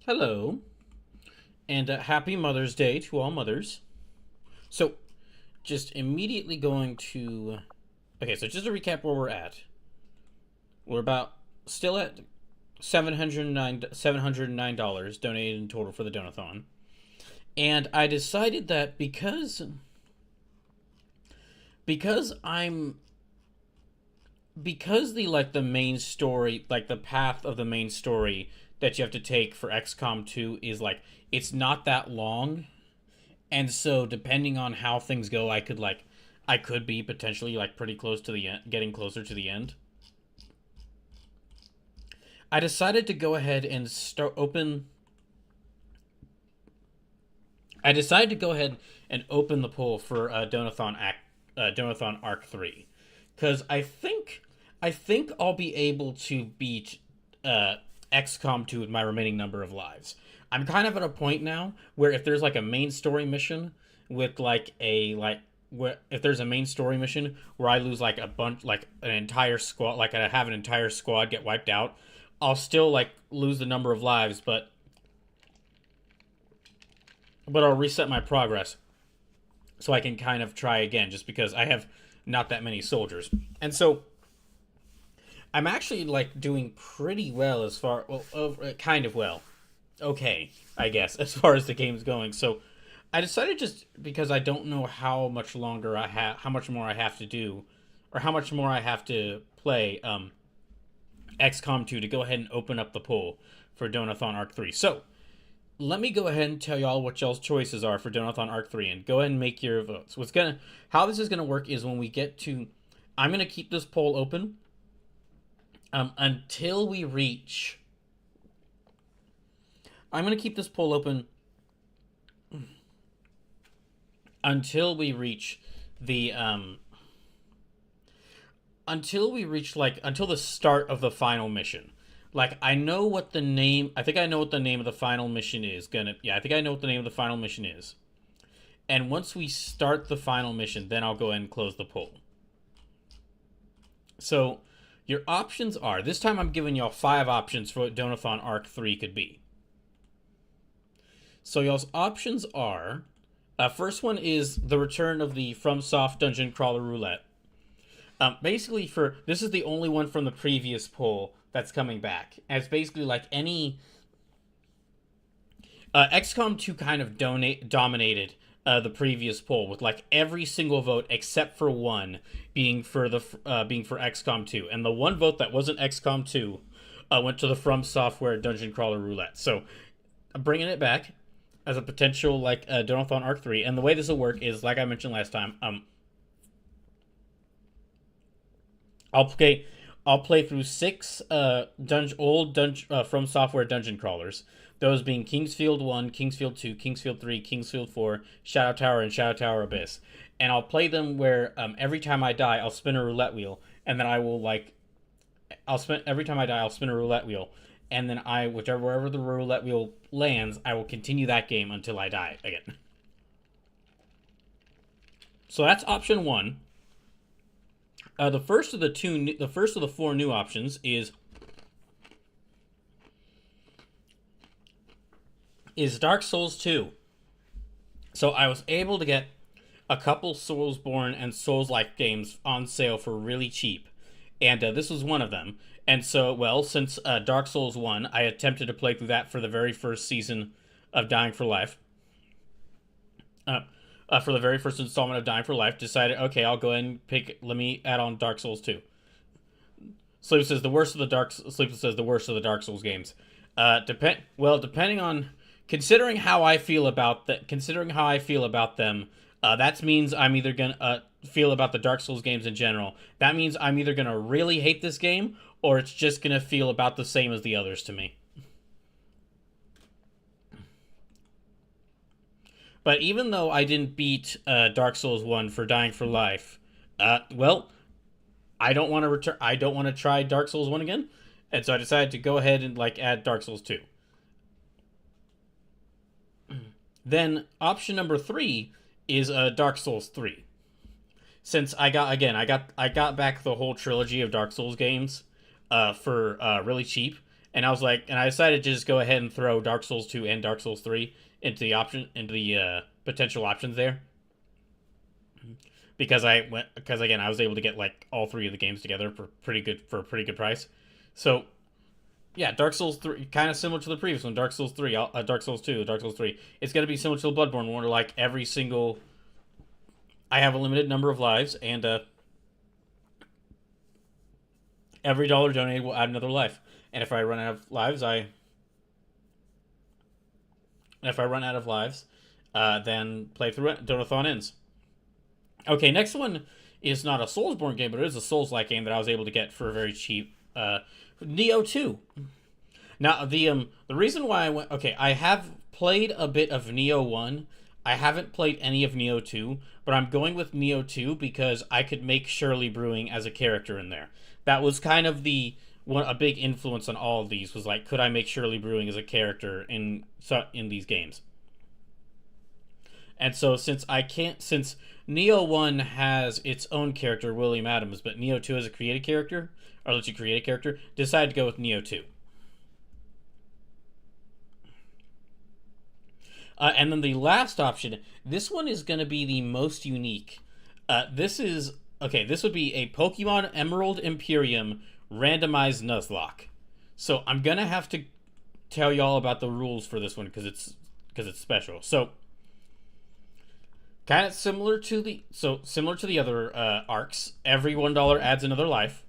Hello, and happy Mother's Day to all mothers. So, just immediately going to. Okay, so just to recap where we're at. We're about still at $709 donated in total for the Donathon. And I decided that because I'm because the main story, like the path of the main story that you have to take for XCOM 2 is it's not that long. And so depending on how things go, I could be potentially pretty close to the end, getting closer to the end. I decided to go ahead and start open I decided to go ahead and open the poll for Donothon Arc 3 cuz I think I'll be able to beat XCOM 2 with my remaining number of lives. I'm kind of at a point now where if there's a main story mission with where if there's a main story mission where I lose a bunch, an entire squad, I have an entire squad get wiped out, I'll still lose the number of lives, but I'll reset my progress so I can kind of try again, just because I have not that many soldiers. And so I'm actually doing pretty well as far, well, kind of well, okay, I guess, as far as the game's going. So I decided, just because I don't know how much longer how much more I have to do, or how much more I have to play XCOM 2, to go ahead and open up the poll for Donothon Arc 3. So let me go ahead and tell y'all what y'all's choices are for Donothon Arc 3, and go ahead and make your votes. How this is gonna work is when we get to, I'm gonna keep this poll open until we reach. I'm gonna keep this poll open until we reach the until the start of the final mission. I know what the name. I think I know what the name of the final mission is. I think I know what the name of the final mission is. And once we start the final mission, then I'll go ahead and close the poll. So your options are, this time I'm giving y'all 5 options for what Donothon Arc 3 could be. So y'all's options are, first one is the return of the FromSoft Dungeon Crawler Roulette. Basically, this is the only one from the previous poll that's coming back. And it's basically any XCOM 2 kind of dominated the previous poll, with every single vote except for one being for XCOM 2, and the one vote that wasn't XCOM 2 went to the From Software Dungeon Crawler Roulette. So I'm bringing it back as a potential Donothon Arc 3, and the way this will work is, like I mentioned last time, I'll play through 6 From Software dungeon crawlers. Those being Kingsfield 1, Kingsfield 2, Kingsfield 3, Kingsfield 4, Shadow Tower, and Shadow Tower Abyss. And I'll play them where every time I die, I'll spin a roulette wheel, and then every time I die, I'll spin a roulette wheel, and then wherever the roulette wheel lands, I will continue that game until I die again. So that's option 1. The first of the 4 new options is Dark Souls 2. So I was able to get a couple Soulsborne and Souls-like games on sale for really cheap, and this was one of them. And so, since Dark Souls 1, I attempted to play through that for the very first season of Dying for Life. For the very first installment of Dying for Life, decided, okay, I'll go ahead and let me add on Dark Souls 2. Sleepless says the worst of the Dark Souls games. Depending on, considering how I feel about them, that means I'm either gonna feel about the Dark Souls games in general. That means I'm either gonna really hate this game, or it's just gonna feel about the same as the others to me. But even though I didn't beat Dark Souls 1 for Dying for Life, I don't want to return. I don't want to try Dark Souls 1 again, and so I decided to go ahead and add Dark Souls 2. Then option number 3 is Dark Souls 3. Since I got back the whole trilogy of Dark Souls games for really cheap, And I was like, and I decided to just go ahead and throw Dark Souls 2 and Dark Souls 3 into the potential options there, because again, I was able to get like all three of the games together for a pretty good price. So yeah, Dark Souls 3, kind of similar to the previous one, Dark Souls 3, Dark Souls 2, Dark Souls 3. It's going to be similar to the Bloodborne one, where like every single, I have a limited number of lives, and every dollar donated will add another life. And if I run out of lives, then playthrough Donathon ends. Okay, next one is not a Soulsborne game, but it is a Souls-like game that I was able to get for very cheap. Neo 2. Now, the reason why I went... Okay, I have played a bit of Neo 1. I haven't played any of Neo 2, but I'm going with Neo 2 because I could make Shirley Brewing as a character in there. That was kind of a big influence on all of these, was like, could I make Shirley Brewing as a character in these games? And so since Neo 1 has its own character, William Adams, but Neo 2 has a created character, or lets you create a character, decided to go with Neo 2. And then the last option, this one is going to be the most unique. This would be a Pokemon Emerald Imperium randomized Nuzlocke. So I'm going to have to tell y'all about the rules for this one because it's special. So kind of similar to the other arcs. Every $1 adds another life.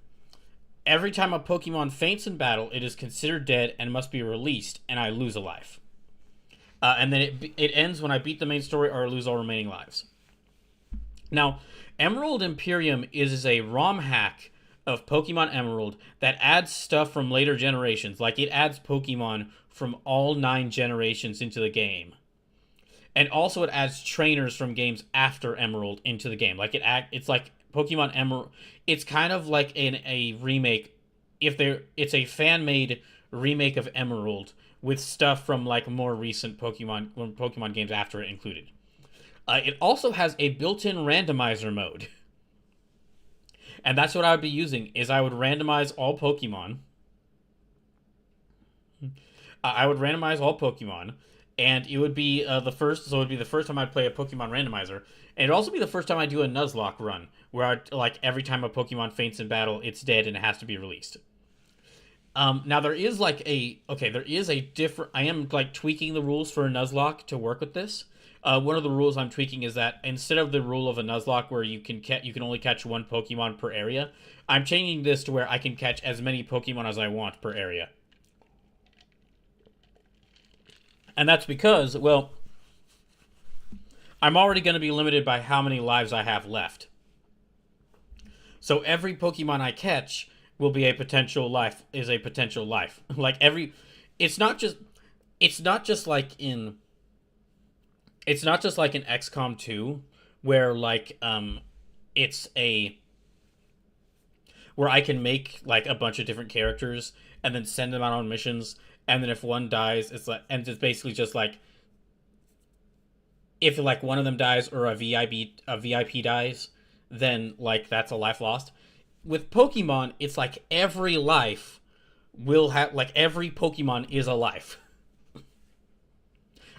Every time a Pokemon faints in battle, it is considered dead and must be released, and I lose a life. And then it ends when I beat the main story or lose all remaining lives. Now, Emerald Imperium is a ROM hack of Pokemon Emerald that adds stuff from later generations. Like, it adds Pokemon from all 9 generations into the game. And also it adds trainers from games after Emerald into the game. Like, it's like Pokemon Emerald. It's kind of like a remake. It's a fan-made remake of Emerald with stuff from like more recent Pokemon games after it included. It also has a built-in randomizer mode. And that's what I would be using, is I would randomize all Pokemon. And it would be the first time I'd play a Pokemon randomizer. And it'd also be the first time I do a Nuzlocke run, where every time a Pokemon faints in battle, it's dead and it has to be released. Now there is I am like tweaking the rules for a Nuzlocke to work with this. One of the rules I'm tweaking is that instead of the rule of a Nuzlocke where you can only catch one Pokemon per area, I'm changing this to where I can catch as many Pokemon as I want per area. And that's because, well, I'm already going to be limited by how many lives I have left. So every Pokemon I catch will be a potential life. Like it's not just like in XCOM 2 where where I can make like a bunch of different characters and then send them out on missions, and then if one dies, it's basically just like, if like one of them dies or a VIP dies, then like that's a life lost. With Pokemon, it's like every life will have, like, every Pokemon is a life.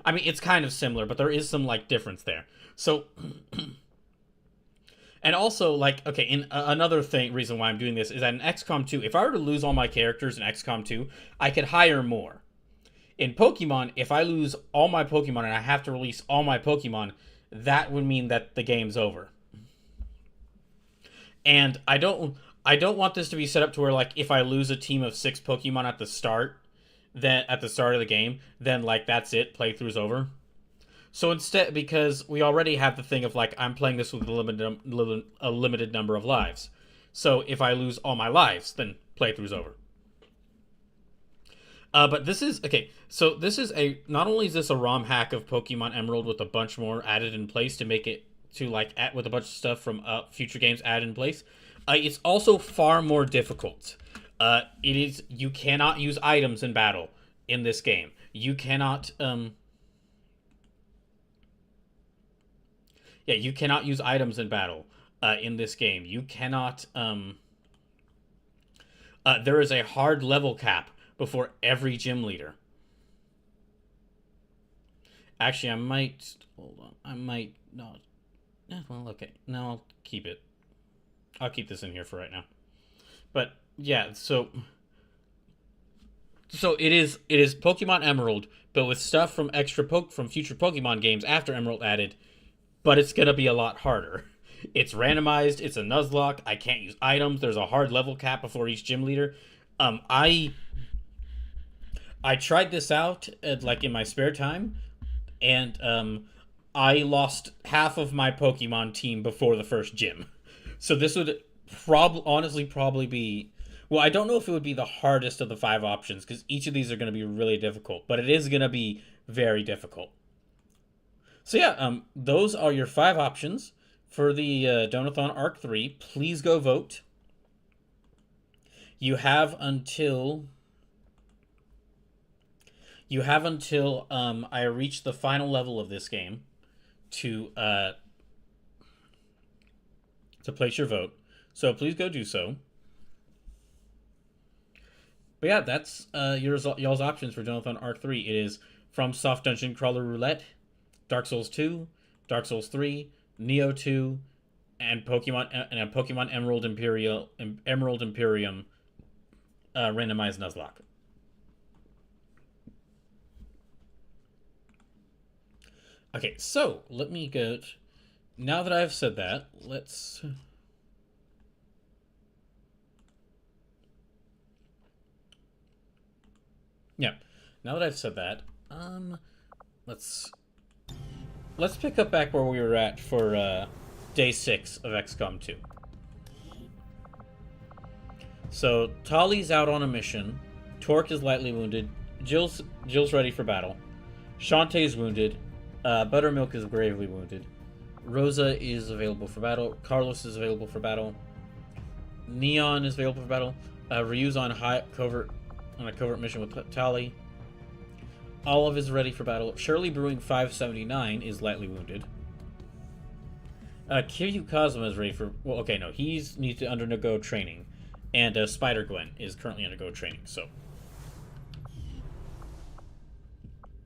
I mean, it's kind of similar, but there is some like difference there. So, and also like, okay, another reason why I'm doing this is that in XCOM 2, if I were to lose all my characters in XCOM 2, I could hire more. In Pokemon, if I lose all my Pokemon and I have to release all my Pokemon, that would mean that the game's over. And I don't want this to be set up to where, like, if I lose a team of 6 Pokemon at the start of the game, then like that's it, playthrough's over. So instead, because we already have the thing of like, I'm playing this with a limited number of lives. So if I lose all my lives, then playthrough's over. But this is okay. So this is not only is this a ROM hack of Pokemon Emerald with a bunch more added in place to make it to like with a bunch of stuff from future games added in place. It's also far more difficult. You cannot use items in battle in this game. You cannot you cannot use items in battle in this game. You cannot there is a hard level cap before every gym leader. Actually, I might... Hold on. I might not... Well, okay. No, I'll keep it. I'll keep this in here for right now. But, yeah, so it is Pokemon Emerald, but with stuff from from future Pokemon games after Emerald added, but it's going to be a lot harder. It's randomized, it's a Nuzlocke, I can't use items, there's a hard level cap before each gym leader. I tried this out like in my spare time, and I lost half of my Pokemon team before the first gym. So this would honestly probably be... Well, I don't know if it would be the hardest of the 5 options, because each of these are going to be really difficult, but it is going to be very difficult. So yeah, those are your 5 options for the Donathon Arc 3. Please go vote. You have until I reach the final level of this game to place your vote. So please go do so. But yeah, that's y'all's options for Donathon Arc 3. It is From Soft Dungeon Crawler Roulette, Dark Souls 2, Dark Souls 3, Neo 2, and Pokemon Emerald Imperium randomized Nuzlocke. Okay, so let me get... Now that I've said that, let's... Yeah, now that I've said that, let's pick up back where we were at for day 6 of XCOM 2. So Tali's out on a mission. Torque is lightly wounded. Jill's ready for battle. Shantae's wounded. Buttermilk is gravely wounded. Rosa is available for battle. Carlos is available for battle. Neon is available for battle. Ryu's on a covert mission with Tali. Olive is ready for battle. Shirley Brewing 579 is lightly wounded. Kiryu Kazuma is ready for... Well, okay, no. He needs to undergo training. And Spider-Gwen is currently undergo training, so...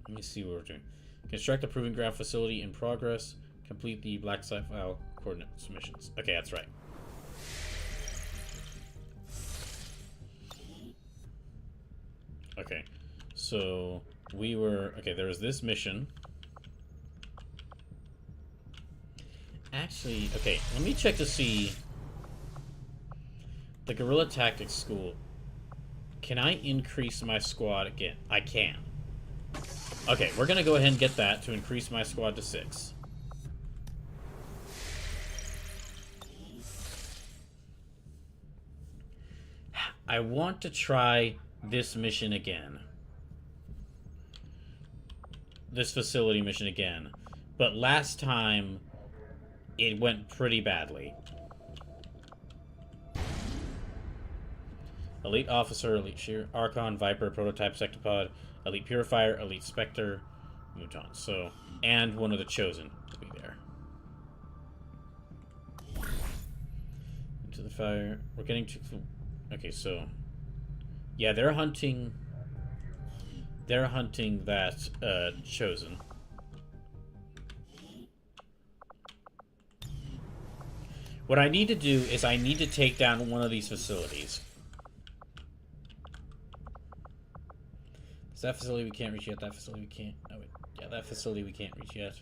Let me see what we're doing. Construct a proving ground facility in progress. Complete the Black File coordinate submissions. Okay, that's right. Okay, so we were... Okay, there was this mission. Actually, okay, let me check to see... The Guerrilla Tactics School. Can I increase my squad again? I can. Okay, we're going to go ahead and get that to increase my squad to 6. I want to try this mission again. This facility mission again. But last time, it went pretty badly. Elite Officer, Elite Sheer, Archon, Viper, Prototype Sectopod, Elite Purifier, Elite Spectre, Muton. So, and one of the Chosen to be there. Into the fire. We're getting to... Okay, so... Yeah, they're hunting... They're hunting that, Chosen. What I need to do is I need to take down one of these facilities. Is that facility we can't reach yet? That facility we can't... Oh, wait. Yeah, that facility we can't reach yet.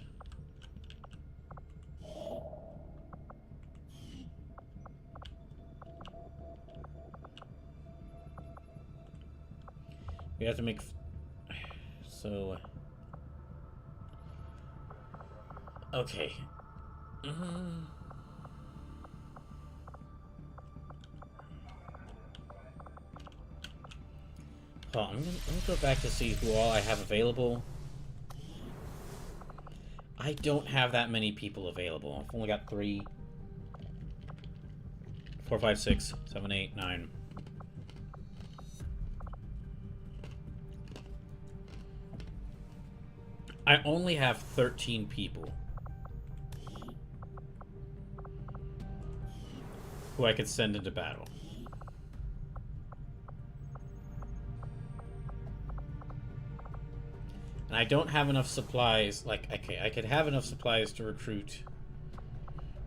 We have to make... So... Okay. Hold on, let me go back to see who all I have available. I don't have that many people available. I've only got 3, 4, 5, 6, 7, 8, 9. I only have 13 people who I could send into battle. And I don't have enough supplies. Like, okay, I could have enough supplies to recruit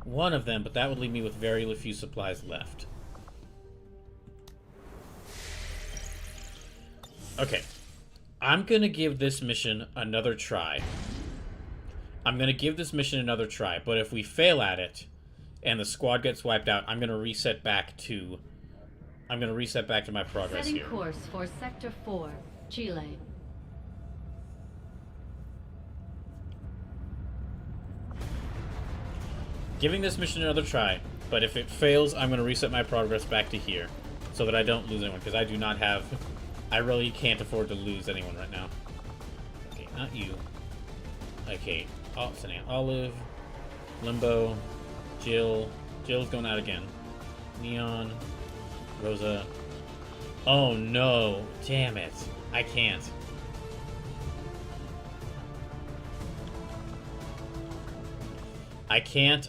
one of them, but that would leave me with very few supplies left. Okay. I'm going to give this mission another try. But if we fail at it and the squad gets wiped out, I'm going to reset back to my progress Setting here. course for Sector 4, Chile. Giving this mission another try, but if it fails, I'm going to reset my progress back to here so that I don't lose anyone, because I do not have... I really can't afford to lose anyone right now. Okay, not you. Okay, Olive, Limbo, Jill. Jill's going out again. Neon, Rosa. Oh no, damn it. I can't.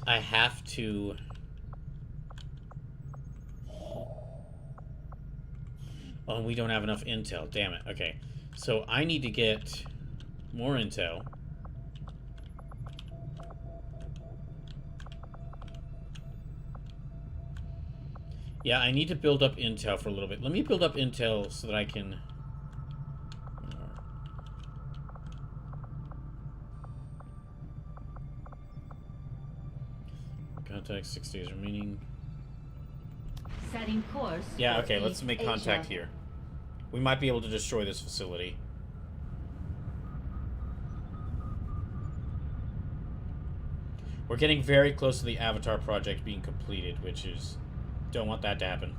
I have to... Oh, we don't have enough intel. Damn it. Okay. So I need to get more intel. Yeah, I need to build up intel for a little bit. Let me build up intel so that I can... Contact, 6 days remaining. Setting course. Yeah, okay, let's make contact Asia. here. We might be able to destroy this facility. We're getting very close to the Avatar project being completed, which is... Don't want that to happen.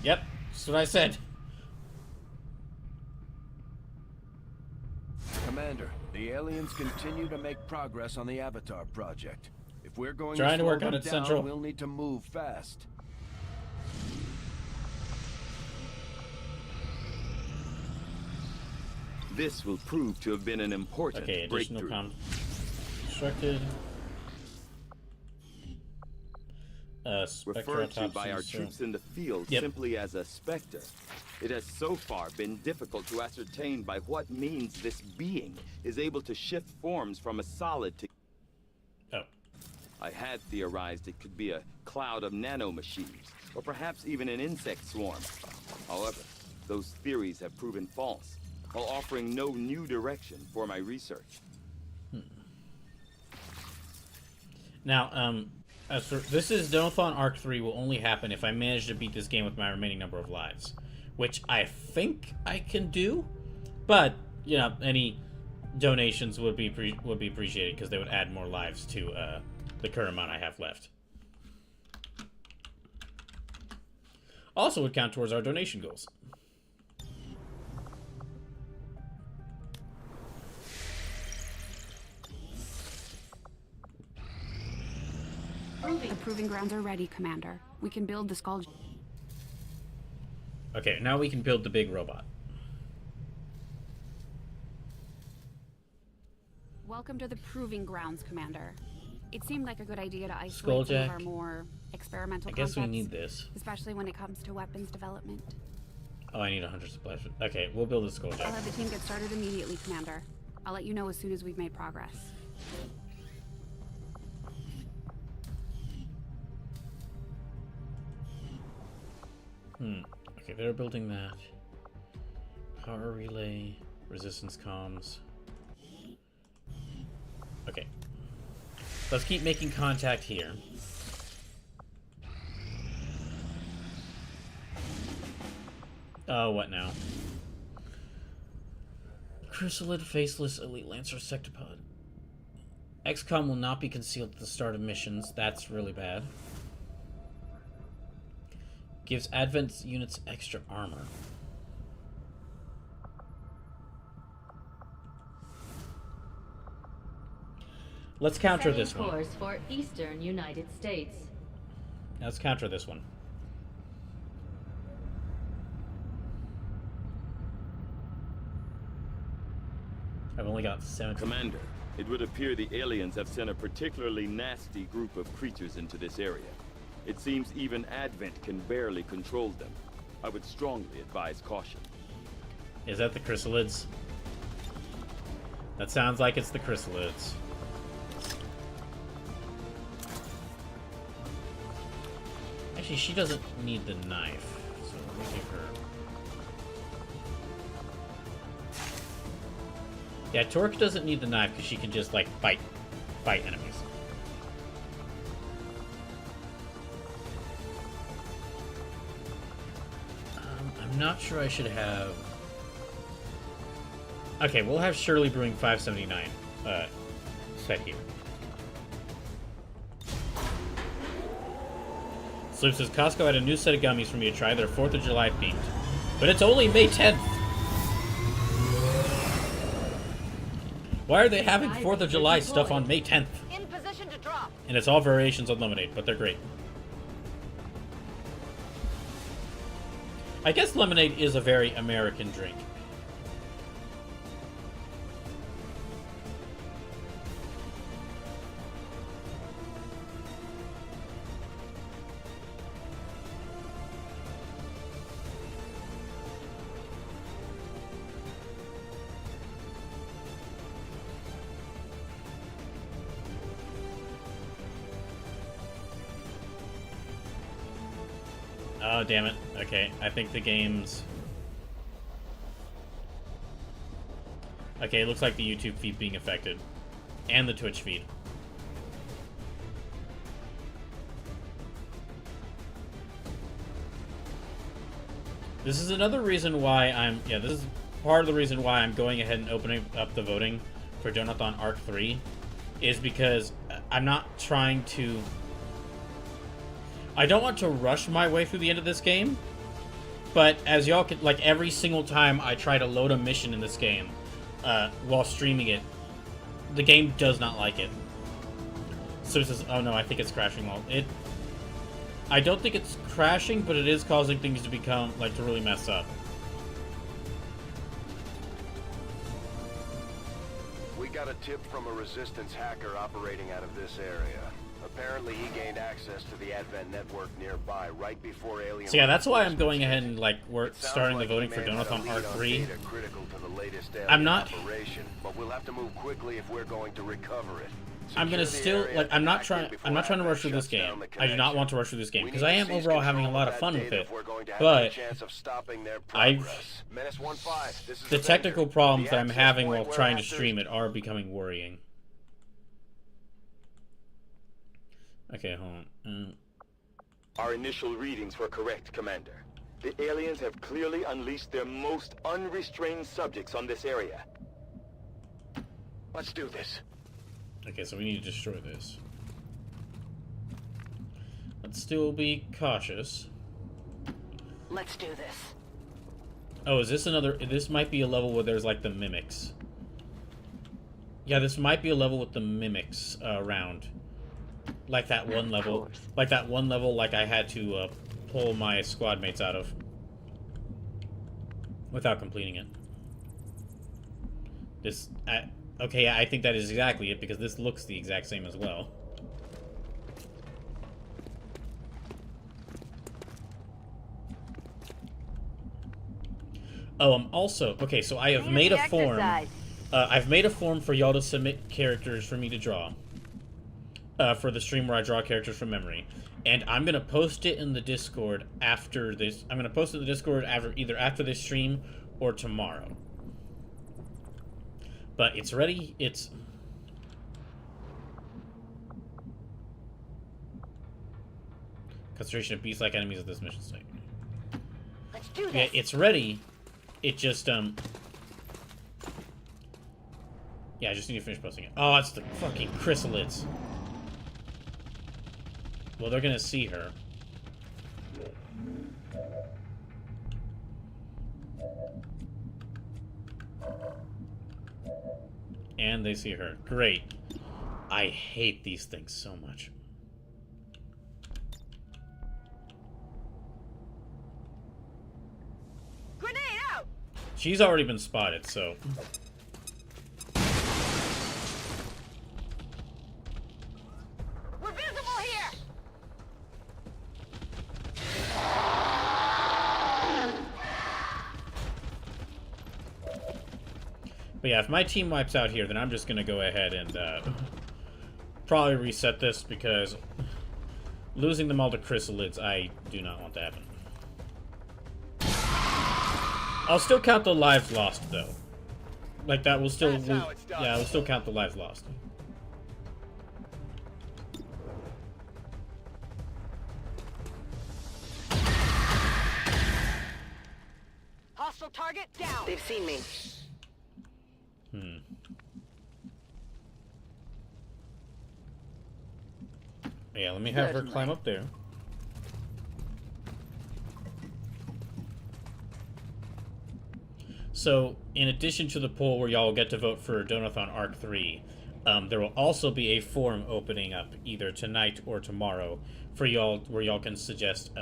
Yep, that's what I said. Commander, the aliens continue to make progress on the Avatar project. If we're going Trying to slow work on them it, down, Central. we'll need to move fast. This will prove to have been an important Okay, additional breakthrough. constructed. Spectre Referred to autopsy, by our so- troops in the field Yep. simply as a specter. It has so far been difficult to ascertain by what means this being is able to shift forms from a solid to... Oh. I had theorized it could be a cloud of nanomachines, or perhaps even an insect swarm. However, those theories have proven false, while offering no new direction for my research. Now, as for, this is Donothon Arc 3 will only happen if I manage to beat this game with my remaining number of lives, which I think I can do, but, you know, any donations would be appreciated because they would add more lives to the current amount I have left. Also would count towards our donation goals. The proving grounds are ready, Commander. We can build the skull. Okay, now we can build the big robot. Welcome to the proving grounds, Commander. It seemed like a good idea to isolate some of our more experimental I guess concepts, we need this. especially when it comes to weapons development. Oh, I need 100 supplies. Okay, we'll build a skulljack. I'll have the team get started immediately, Commander. I'll let you know as soon as we've made progress. Okay, they're building that. Power relay, resistance comms. Okay. Let's keep making contact here. Oh, what now? Chrysalid, Faceless, Elite Lancer, Sectopod. XCOM will not be concealed at the start of missions. That's really bad. Gives Advent units extra armor. Let's counter Setting this one. course for Eastern United States. Let's counter this one. I've only got 7. Commander, it would appear the aliens have sent a particularly nasty group of creatures into this area. It seems even Advent can barely control them. I would strongly advise caution. Is that the chrysalids? That sounds like it's the chrysalids. Actually, she doesn't need the knife, so let me give her... Yeah, Torque doesn't need the knife because she can just, like, bite enemies. I'm not sure I should have... Okay, we'll have Shirley Brewing 579 set here. Sloop says, Costco had a new set of gummies for me to try. They're 4th of July themed. But it's only May 10th! Why are they having 4th of July stuff on May 10th? In position to drop. And it's all variations on lemonade, but they're great. I guess lemonade is a very American drink. Oh, damn it. Okay, I think the game's... Okay, it looks like the YouTube feed being affected. And the Twitch feed. This is another reason why I'm... Yeah, this is part of the reason why I'm going ahead and opening up the voting for Donothon Arc 3. Is because I'm not trying to... I don't want to rush my way through the end of this game, but as y'all can, like, every single time I try to load a mission in this game, while streaming it, the game does not like it. So it says, oh no, I think it's crashing. Well, I don't think it's crashing, but it is causing things to become, like, to really mess up. We got a tip from a Resistance hacker operating out of this area. Apparently, he gained access to the Advent network nearby right before alien... So yeah, that's why I'm going ahead and, like, we're starting the voting for Donothon Arc 3. I'm not... But we'll have to move quickly if we're going to recover it. I'm gonna still, like, I'm not trying to rush through this game. I do not want to rush through this game, because I am overall having a lot of fun with it. But the technical problems that I'm having while trying to stream it are becoming worrying. Okay, hold on. Our initial readings were correct, Commander. The aliens have clearly unleashed their most unrestrained subjects on this area. Let's do this. Okay, so we need to destroy this. Let's still be cautious. Let's do this. Oh, is this another... This might be a level where there's, like, the mimics. Yeah, this might be a level with the mimics around. Like that one level. Like that one level, like I had to pull my squad mates out of. Without completing it. This... okay, yeah, I think that is exactly it, because this looks the exact same as well. Oh, I'm also... Okay, so I have made a form. I've made a form for y'all to submit characters for me to draw. For the stream where I draw characters from memory. And I'm going to post it in the Discord after this. I'm going to post it in the Discord either after this stream or tomorrow. But it's ready. It's... Concentration of beast-like enemies at this mission site. Let's do this. Yeah, it's ready. It just, Yeah, I just need to finish posting it. Oh, it's the fucking chrysalids. Well, they're gonna see her. And they see her. Great. I hate these things so much. Grenade out. She's already been spotted, so... We're visible here. But yeah, if my team wipes out here, then I'm just going to go ahead and probably reset this, because losing them all to chrysalids, I do not want to happen. I'll still count the lives lost, though. Like, that will still... Yeah, I will still count the lives lost. Hostile target down. They've seen me. Yeah, let me have her climb up there. So, in addition to the poll where y'all get to vote for Donothon Arc 3, there will also be a forum opening up either tonight or tomorrow for y'all, where y'all can suggest,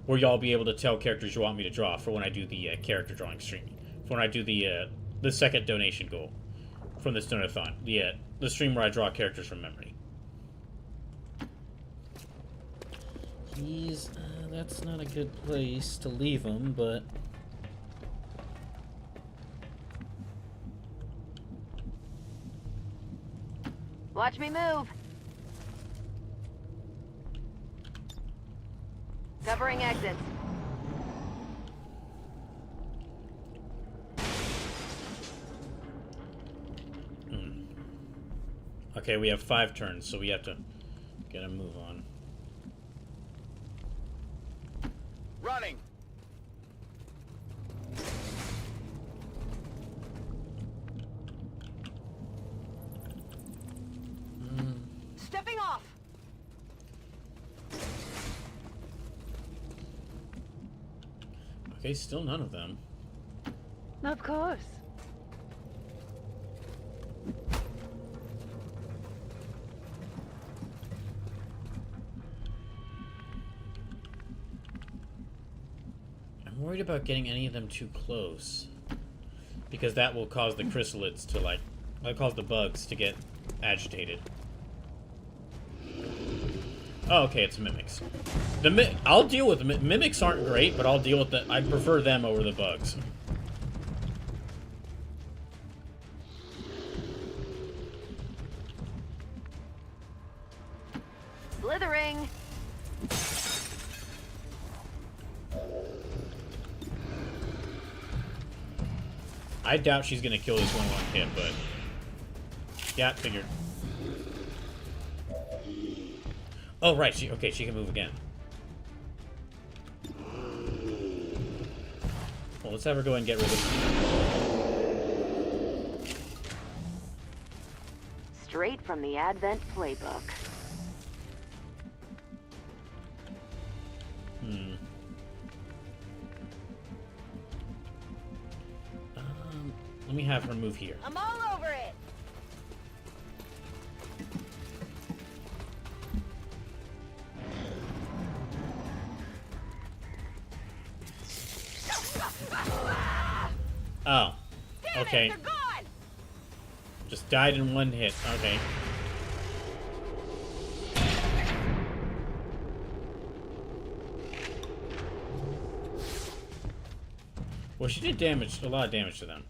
where y'all be able to tell characters you want me to draw for when I do the character drawing stream. For when I do the second donation goal from this Donathon. The stream where I draw characters from memory. That's not a good place to leave him, but... Watch me move. Covering exits. Okay, we have 5 turns, so we have to get a move on. Running. Stepping off. Okay, still none of them. Of course. I'm worried about getting any of them too close, because that will cause the chrysalids to, like, that'll cause the bugs to get agitated. Oh, okay, it's mimics. I'll deal with them. Mimics aren't great, but I'll deal with the... I prefer them over the bugs. Slithering. I doubt she's gonna kill this one hit, but... Yeah, figured. Oh, right, she can move again. Well, let's have her go and get rid of it. Straight from the Advent playbook. Let me have her move here. I'm all over it. Oh. Okay. They're gone. Just died in one hit. Okay. Well, she did a lot of damage to them.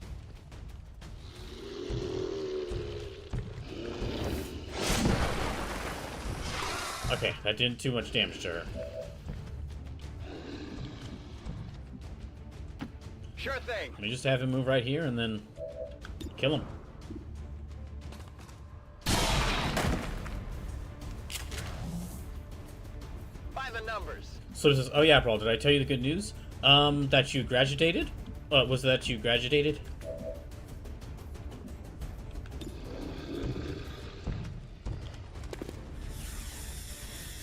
Okay, that didn't too much damage to her. Sure thing. Let me just have him move right here and then kill him. By the numbers. So this is... Oh yeah, Brawl, did I tell you the good news? That you graduated? Was that you graduated?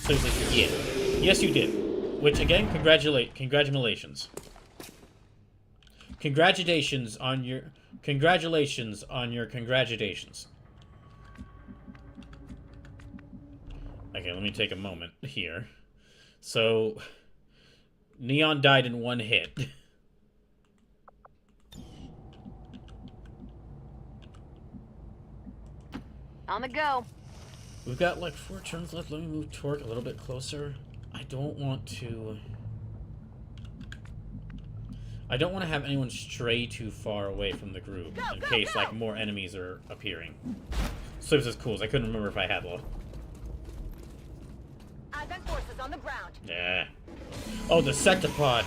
So he's like, yeah. Yes, you did. Which, again, congratulations. Congratulations on your congratulations. Okay, let me take a moment here. So, Neon died in one hit. On the go. We've got like 4 turns left. Let me move Torque a little bit closer. I don't want to... I don't want to have anyone stray too far away from the group in case like more enemies are appearing. So this is cool. I couldn't remember if I had one. Advent forces on the ground. Yeah. Oh, the sectopod.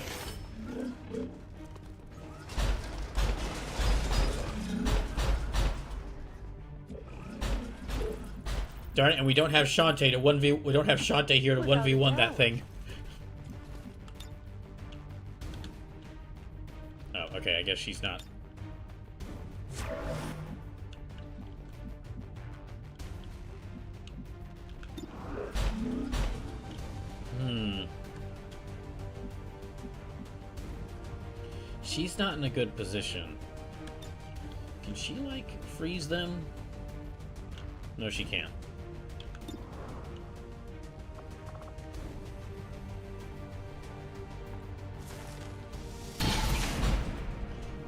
Darn it, and we don't have Shantae to 1v. We don't have Shantae here to 1v1 that thing. Oh, okay. I guess she's not. She's not in a good position. Can she, like, freeze them? No, she can't.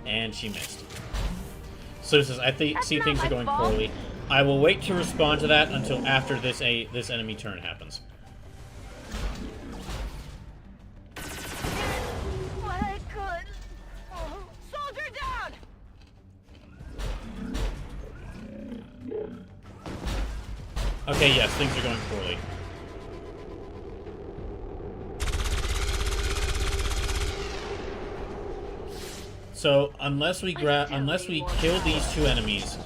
And she missed. So this is, I see things are going poorly. I will wait to respond to that until after this enemy turn happens. What I could. Oh, soldier down. Okay, yes, things are going poorly. So unless we kill these two enemies.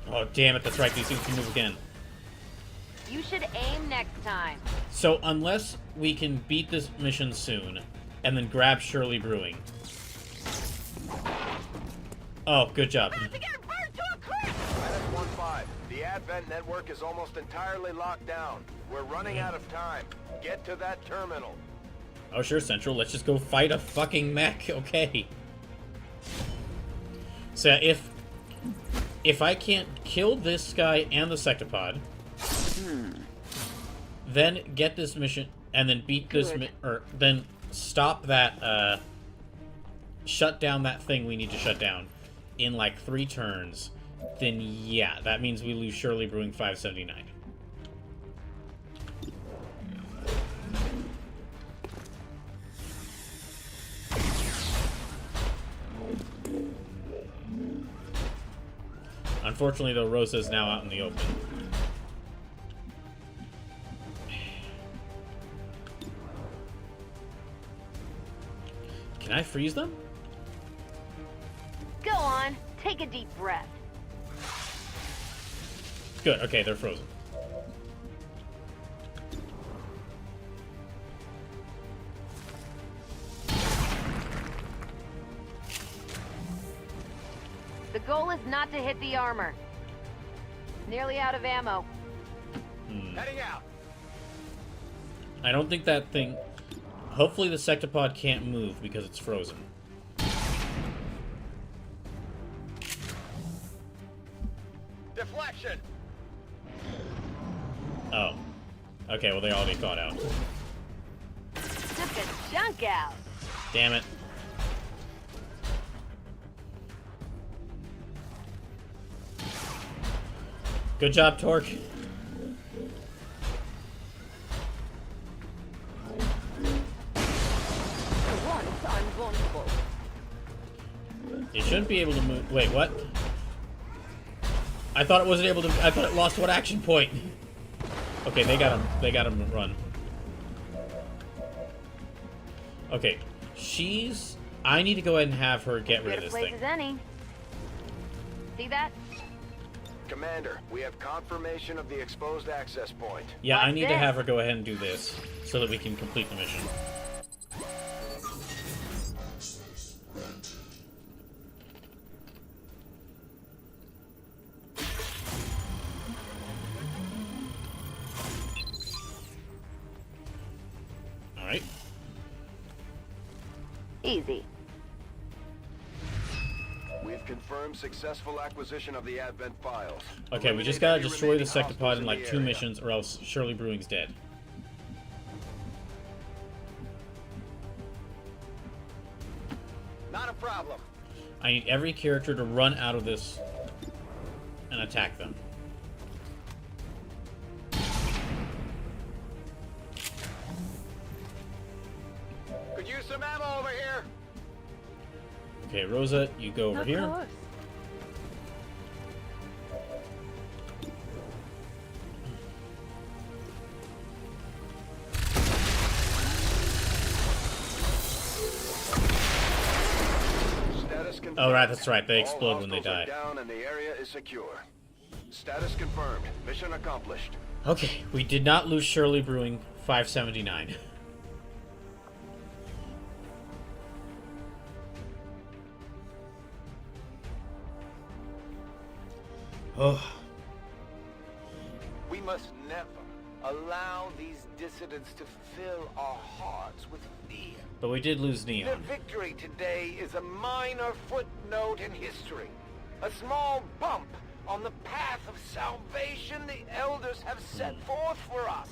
Oh damn it! That's right. These things can move again. You should aim next time. So unless we can beat this mission soon, and then grab Shirley Brewing. Oh, good job. About to get burned to a crisp. -1-5. The Advent network is almost entirely locked down. We're running out of time. Get to that terminal. Oh sure, Central. Let's just go fight a fucking mech. Okay. So if I can't kill this guy and the sectopod, then get this mission and then beat this or then stop that shut down that thing we need to shut down in like 3 turns, then yeah, that means we lose Shirley Brewing 579. Unfortunately, though, Rosa is now out in the open. Can I freeze them? Go on. Take a deep breath. Good. Okay, they're frozen. The goal is not to hit the armor. Nearly out of ammo. Heading out. I don't think that thing... Hopefully the sectopod can't move because it's frozen. Deflection. Oh. Okay, well they already thought out. Took a chunk out. Damn it. Good job, Torque. Once I'm vulnerable. You shouldn't be able to move. Wait, what? I thought it wasn't able to. I thought it lost one action point. Okay, they got him. They got him to run. Okay, she's. I need to go ahead and have her get rid of this Good a place thing. as any. See that? Commander, we have confirmation of the exposed access point. Yeah, I What's need to this? have her go ahead and do this so that we can complete the mission. All right. Easy. We've confirmed successful acquisition of the Advent files. Okay, we just Eliminate gotta any destroy the remaining sectopod hostiles in like the 2 area. missions, or else Shirley Brewing's dead. Not a problem. I need every character to run out of this and attack them. use some ammo over here. Okay, Rosa, you go over here. course. Status confirmed. Oh, right, that's right. They All explode when they hostiles are die. down and the area is secure. Status confirmed. Mission accomplished. Okay, we did not lose Shirley Brewing 579. Oh, We must never allow these dissidents to fill our hearts with fear. but we did lose Their Neon. victory today is a minor footnote in history. A small bump on the path of salvation the elders have set forth for us.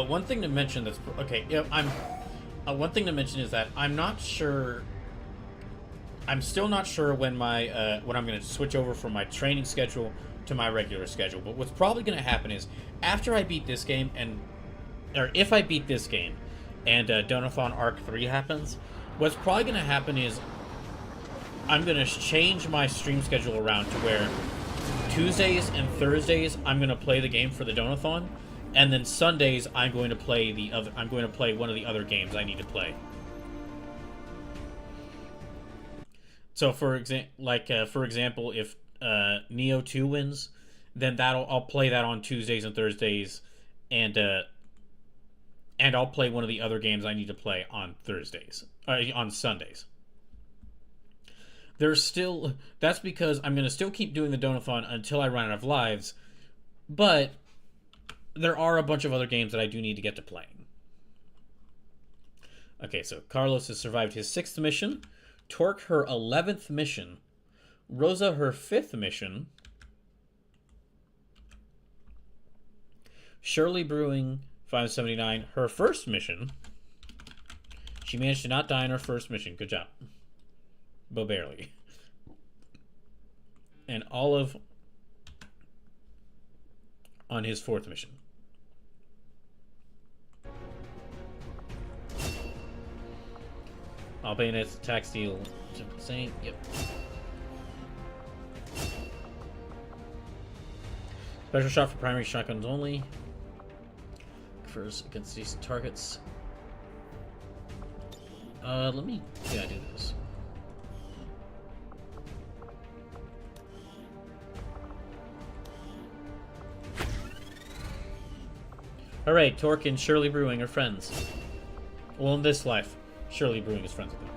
One thing to mention that's okay. Yeah, one thing to mention is that I'm not sure. I'm still not sure when my when I'm going to switch over from my training schedule to my regular schedule. But what's probably going to happen is after I beat this game or if I beat this game and Donothon Arc 3 happens, what's probably going to happen is I'm going to change my stream schedule around to where Tuesdays and Thursdays I'm going to play the game for the Donathon, and then Sundays I'm going to play one of the other games I need to play. So for example, if Neo 2 wins, then I'll play that on Tuesdays and Thursdays, and I'll play one of the other games I need to play on on Sundays. That's because I'm going to still keep doing the Donathon until I run out of lives, but there are a bunch of other games that I do need to get to playing. Okay, so Carlos has survived his 6th mission, Torque her 11th mission, Rosa her 5th mission, Shirley Brewing 579 her 1st mission. She managed to not die in her 1st mission. Good job. But barely. And Olive on his 4th mission. Bayonet's attack steal. Saying, yep. Special shot for primary shotguns only. Confers against these targets. Let me do this. Alright, Torque and Shirley Brewing are friends. Well, in this life, Shirley Brewing is friends with them.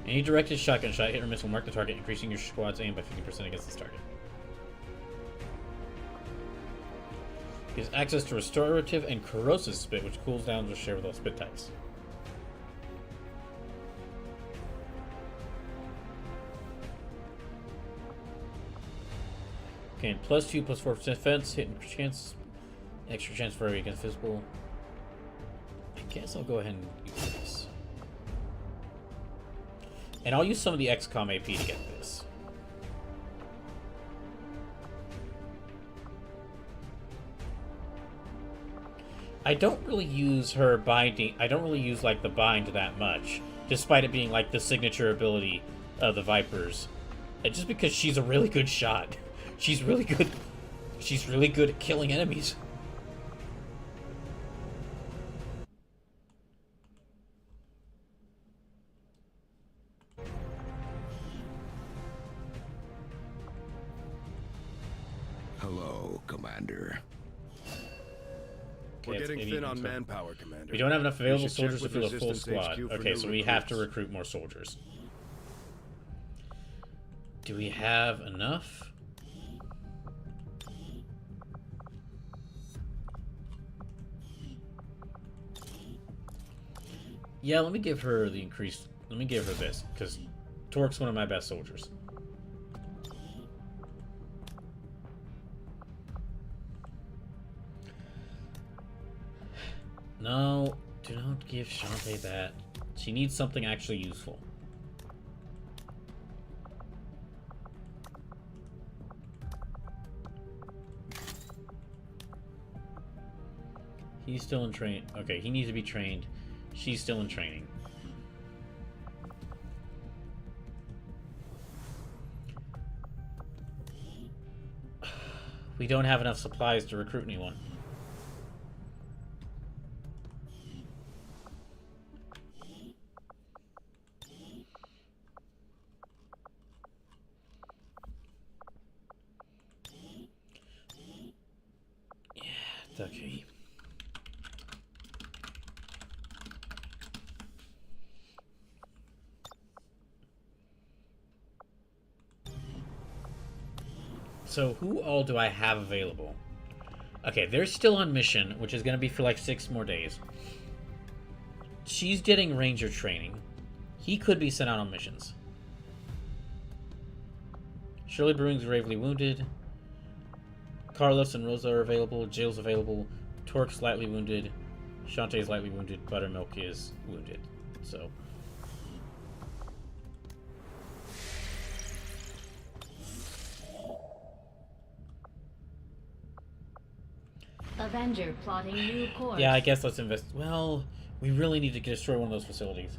Any directed shotgun shot, hit or miss will mark the target, increasing your squad's aim by 50% against this target. Gives access to restorative and corrosive spit, which cools down to share with all spit types. Okay, and +2, +4% defense, hit and chance, extra chance for every against visible. I guess I'll go ahead and use this. And I'll use some of the XCOM AP to get this. I don't really use her binding. I don't really use like the bind that much, despite it being like the signature ability of the Vipers. Just because she's a really good shot. She's really good. She's really good at killing enemies. Hello, Commander. We're Okay, it's getting 80 thin on confirmed. manpower, Commander. We don't have enough available We should check soldiers to with fill a full Resistance squad. HQ for Okay, new so we have to recruits. recruit more soldiers. Do we have enough? Yeah, let me give her the increased. Let me give her this, because Torque's one of my best soldiers. No, do not give Shantae that. She needs something actually useful. He's still in train. Okay, he needs to be trained. She's still in training. We don't have enough supplies to recruit anyone. Yeah, okay. So who all do I have available? Okay, they're still on mission, which is going to be for like 6 more days. She's getting ranger training. He could be sent out on missions. Shirley Brewing's gravely wounded. Carlos and Rosa are available. Jill's available. Torque's lightly wounded. Shantae's lightly wounded. Buttermilk is wounded. So... Avenger plotting new course. yeah, I guess let's invest. Well, we really need to destroy one of those facilities.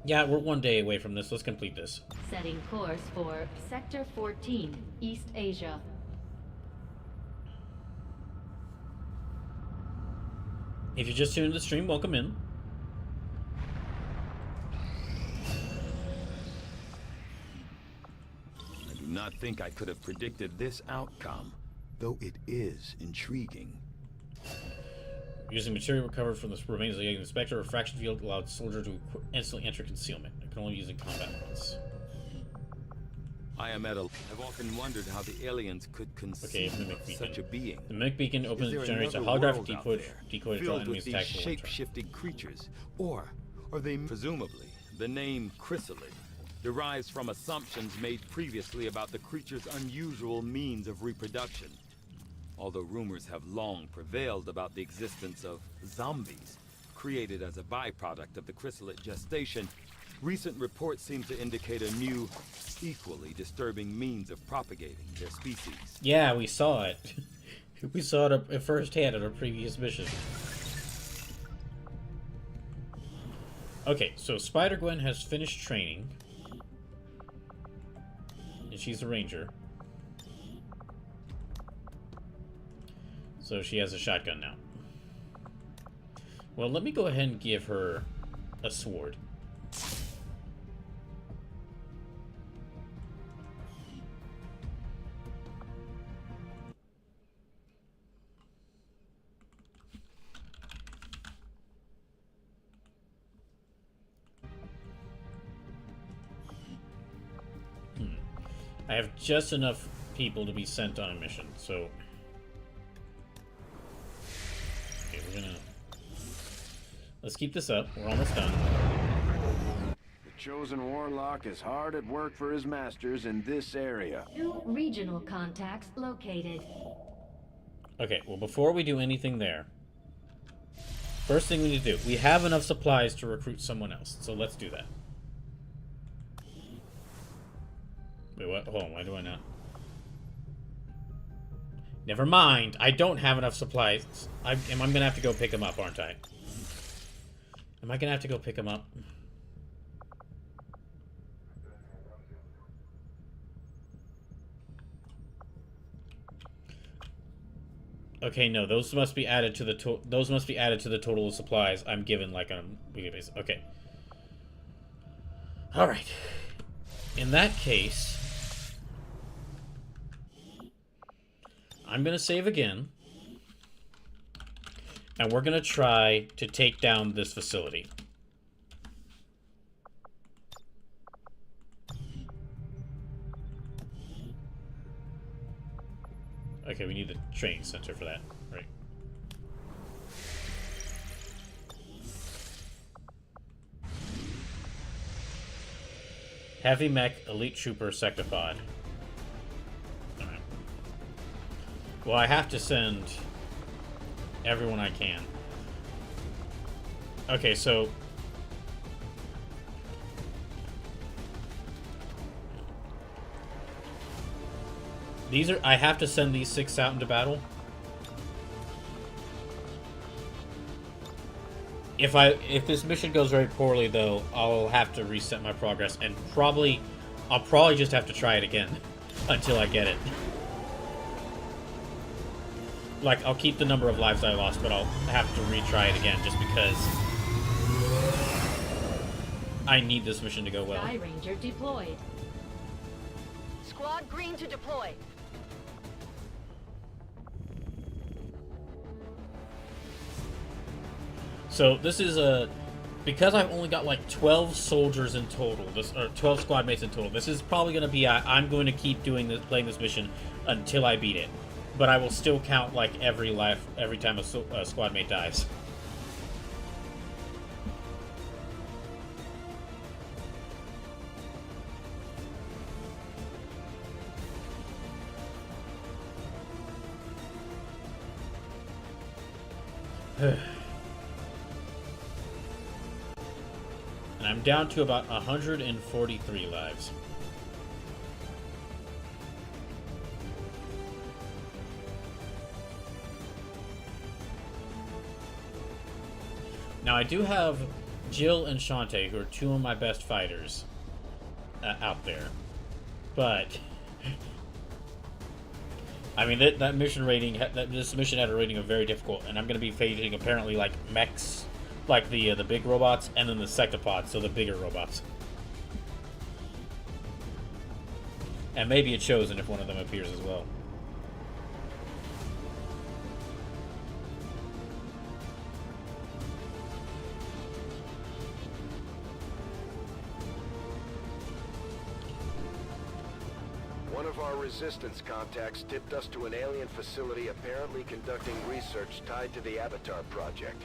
Yeah, we're 1 day away from this. Let's complete this. Setting course for Sector 14, East Asia. If you just tuned into the stream, welcome in. I do not think I could have predicted this outcome, though it is intriguing. Using material recovered from the remains of the alien Spectre, a refraction field allowed the soldier to instantly enter concealment. It can only be used in combat once. I am at a... I've often wondered how the aliens could conceive Okay, of such a being. The mimic beacon opens Is there generates a another holographic world out decoy there, to draw filled with enemies these attack for one turn. shape-shifting creatures, or are they presumably the name chrysalid derives from assumptions made previously about the creature's unusual means of reproduction? Although rumors have long prevailed about the existence of zombies created as a byproduct of the chrysalid gestation, recent reports seem to indicate a new, equally disturbing means of propagating their species. Yeah, we saw it. We saw it at firsthand at our previous mission. Okay, so Spider-Gwen has finished training. And she's a ranger. So she has a shotgun now. Well, let me go ahead and give her a sword. I have just enough people to be sent on a mission, so... Okay, we're gonna... Let's keep this up. We're almost done. The chosen warlock is hard at work for his masters in this area. New regional contacts located. Okay, well, before we do anything there... First thing we need to do, we have enough supplies to recruit someone else, so let's do that. Wait, what? Hold on, why do I not? Never mind, I don't have enough supplies. I'm gonna have to go pick them up, aren't I? Am I gonna have to go pick them up? Okay, no, those must be added to the total of supplies I'm given, like on a weekly basis. Okay. All right. In that case, I'm gonna save again, and we're gonna try to take down this facility. Okay, we need the training center for that, right? Heavy Mech Elite Trooper Sectopod. Alright. Well, I have to send everyone I can. Okay, so... These are... I have to send these 6 out into battle. If this mission goes very poorly, though, I'll have to reset my progress, and I'll probably just have to try it again until I get it. Like, I'll keep the number of lives I lost, but I'll have to retry it again just because I need this mission to go well. Sky Ranger deployed. Squad green to deploy. So this is because I've only got like 12 soldiers in total, or 12 squad mates in total. This is probably going to be I'm going to keep playing this mission until I beat it, but I will still count like every life every time a squad mate dies. And I'm down to about 143 lives. Now I do have Jill and Shantae, who are 2 of my best fighters out there. But I mean that mission rating, this mission had a rating of very difficult, and I'm going to be facing apparently like mechs, like the big robots, and then the sectopods, so the bigger robots. And maybe it shows in if one of them appears as well. One of our resistance contacts tipped us to an alien facility apparently conducting research tied to the Avatar project.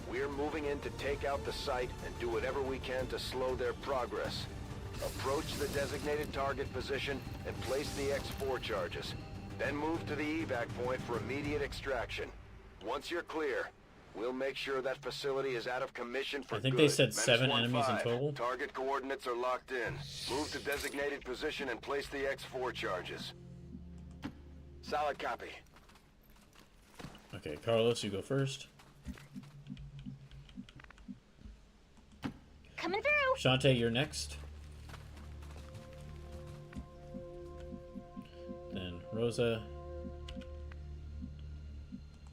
We're moving in to take out the site and do whatever we can to slow their progress. Approach the designated target position and place the X4 charges. Then move to the evac point for immediate extraction. Once you're clear, we'll make sure that facility is out of commission for good. I think they said Menace 7 1-5. enemies in total. Target coordinates are locked in. Move to designated position and place the X4 charges. Solid copy. Okay, Carlos, you go first. Coming through. Shantae, you're next. Then Rosa.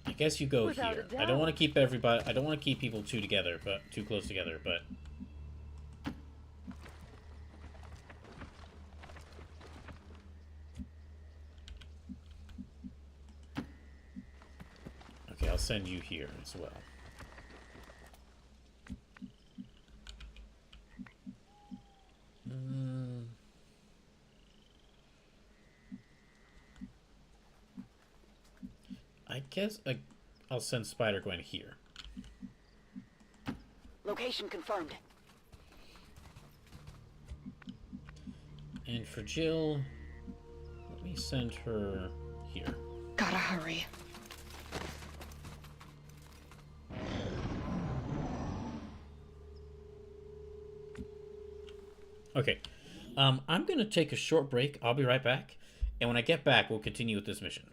I guess you go Without here. a doubt. I don't want to keep everybody. I don't want to keep people too close together. But okay, I'll send you here as well. I guess I'll send Spider-Gwen here. Location confirmed. And for Jill, let me send her here. Gotta hurry. Okay, I'm gonna take a short break. I'll be right back, and when I get back, we'll continue with this mission.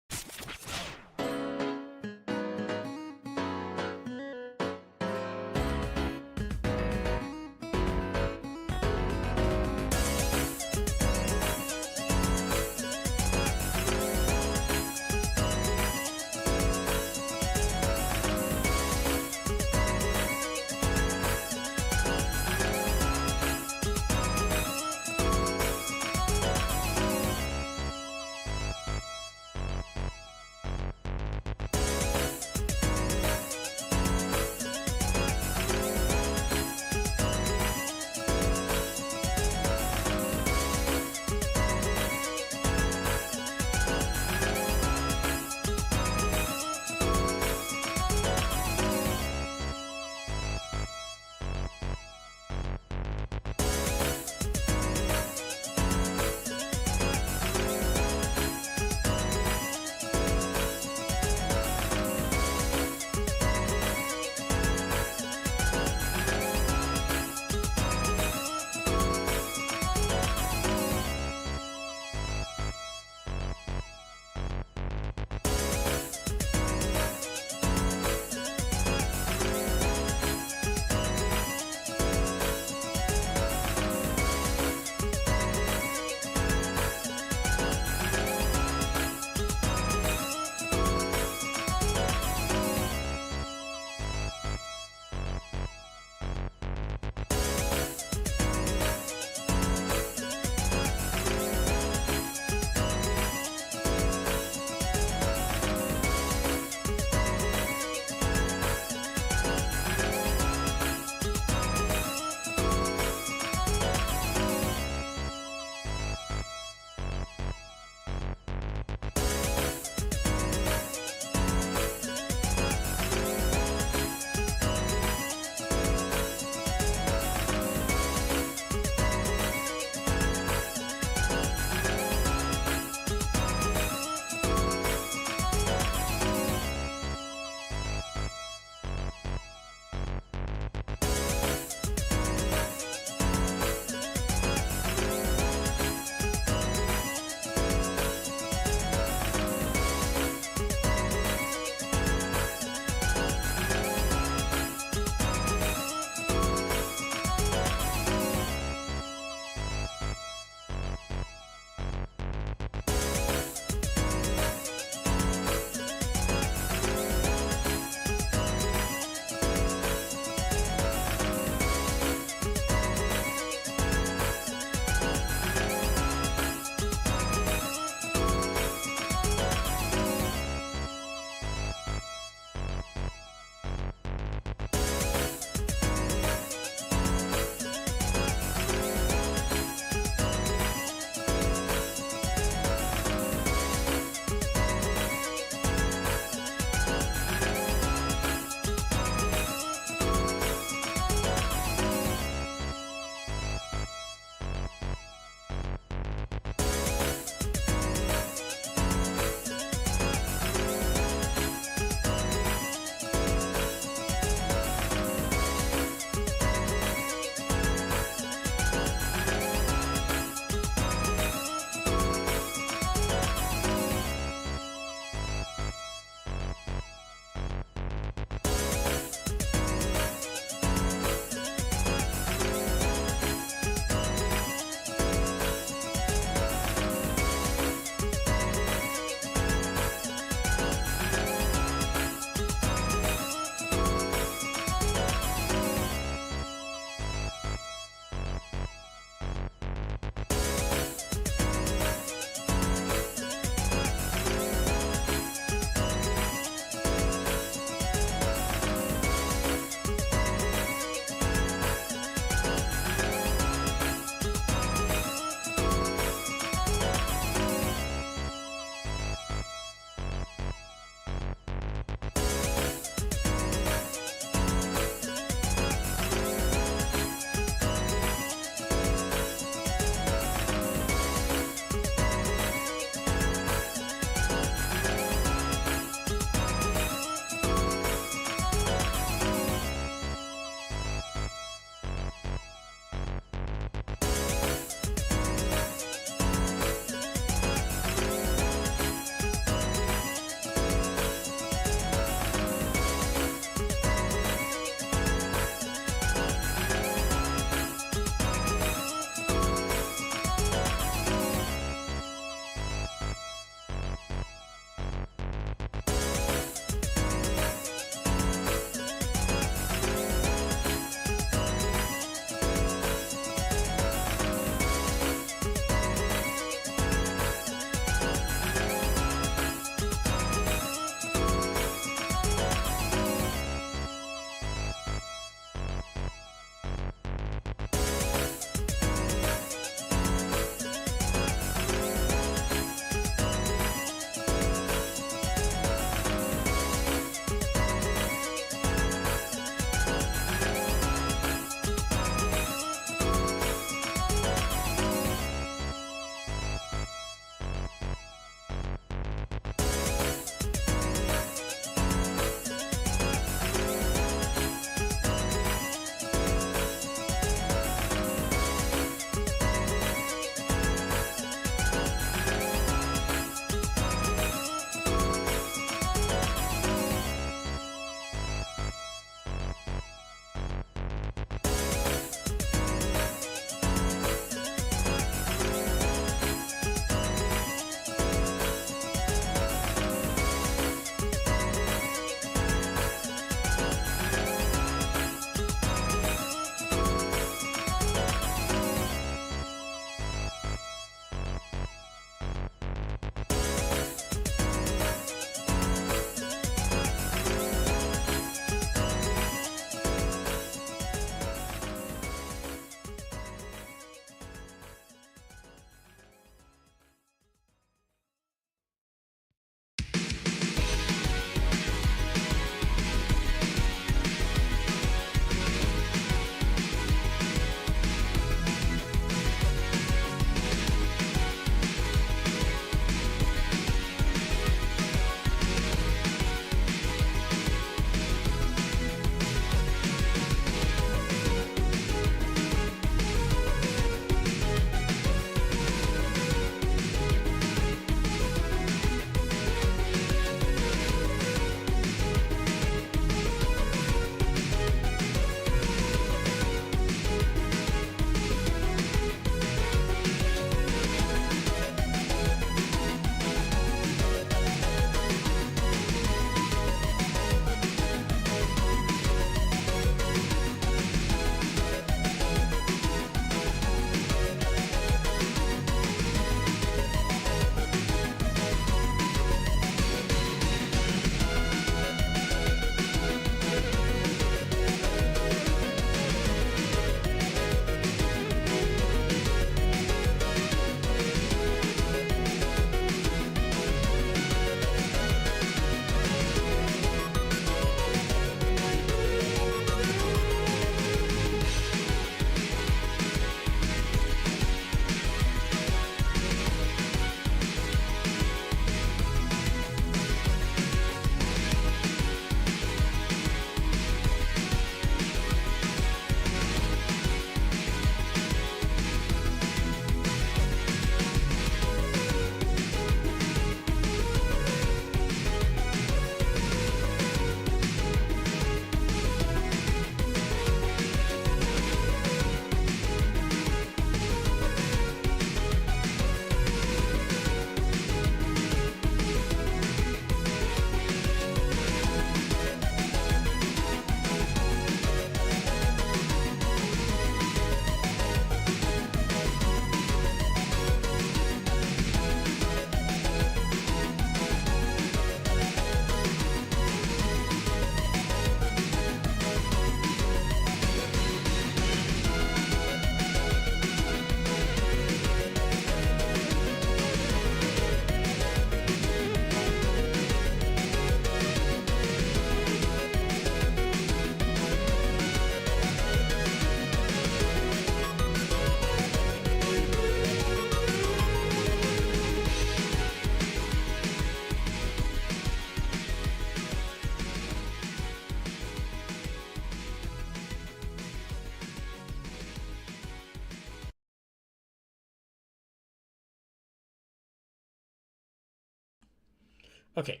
Okay.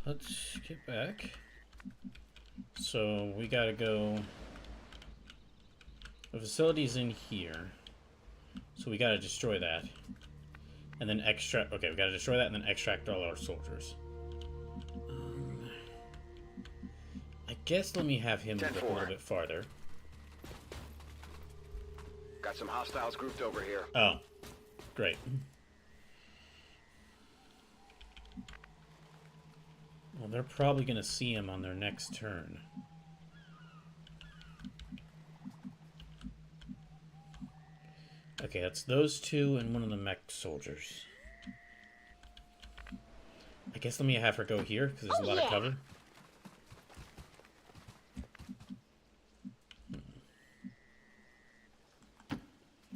Let's get back. So we gotta go. The facility's in here. So we gotta destroy that. And then extract. Okay, we gotta destroy that and then extract all our soldiers. I guess let me have him move a little bit farther. Got some hostiles grouped over here. Oh, great. Well, they're probably going to see him on their next turn. Okay, that's those two and one of the mech soldiers. I guess let me have her go here, because there's a lot of cover.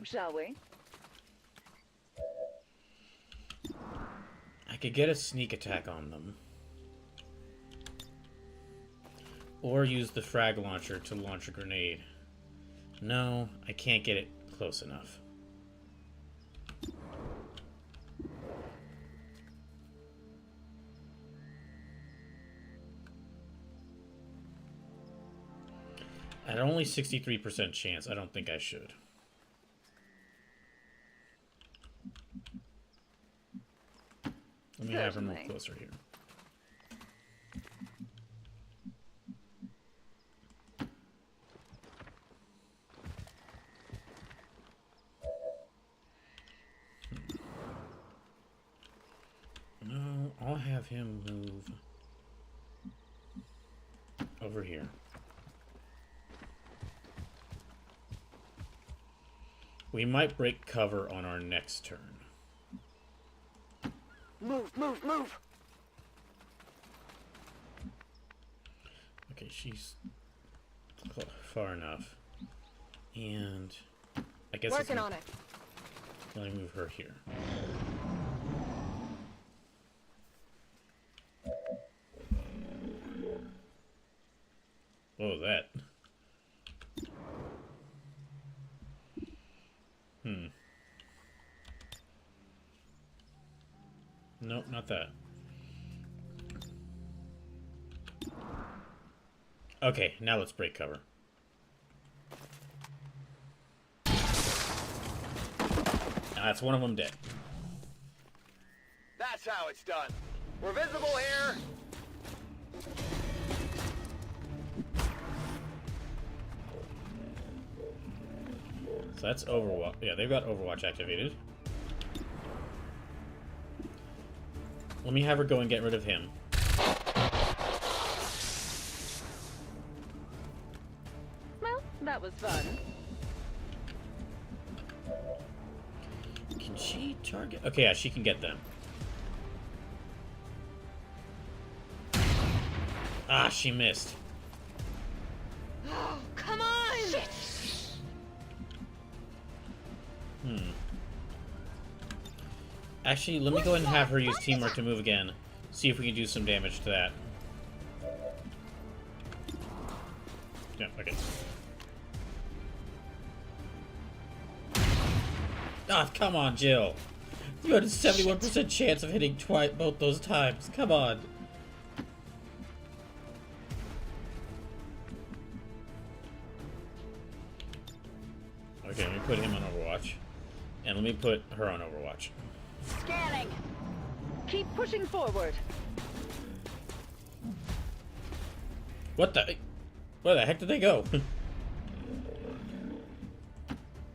Shall we? I could get a sneak attack on them. Or use the frag launcher to launch a grenade. No, I can't get it close enough. At only 63% chance, I don't think I should. Let me have her move closer here. No, I'll have him move over here. We might break cover on our next turn. Move, move, move! Okay, she's far enough. And I guess working on it. Let me move her here. What was that? Nope, not that. Okay, now let's break cover. That's one of them dead. That's how it's done. We're visible here. So that's Overwatch. Yeah, they've got Overwatch activated. Let me have her go and get rid of him. Well, that was fun. Can she target? Okay, yeah, she can get them. Ah, she missed. Come on! Shit. Actually, let me go ahead and have her use teamwork to move again. See if we can do some damage to that. Yeah, okay. Ah, come on, Jill. You had a 71% chance of hitting both those times. Come on. Okay, let me put him on Overwatch. And let me put her on Overwatch. Scanning. Keep pushing forward. What the? Where the heck did they go?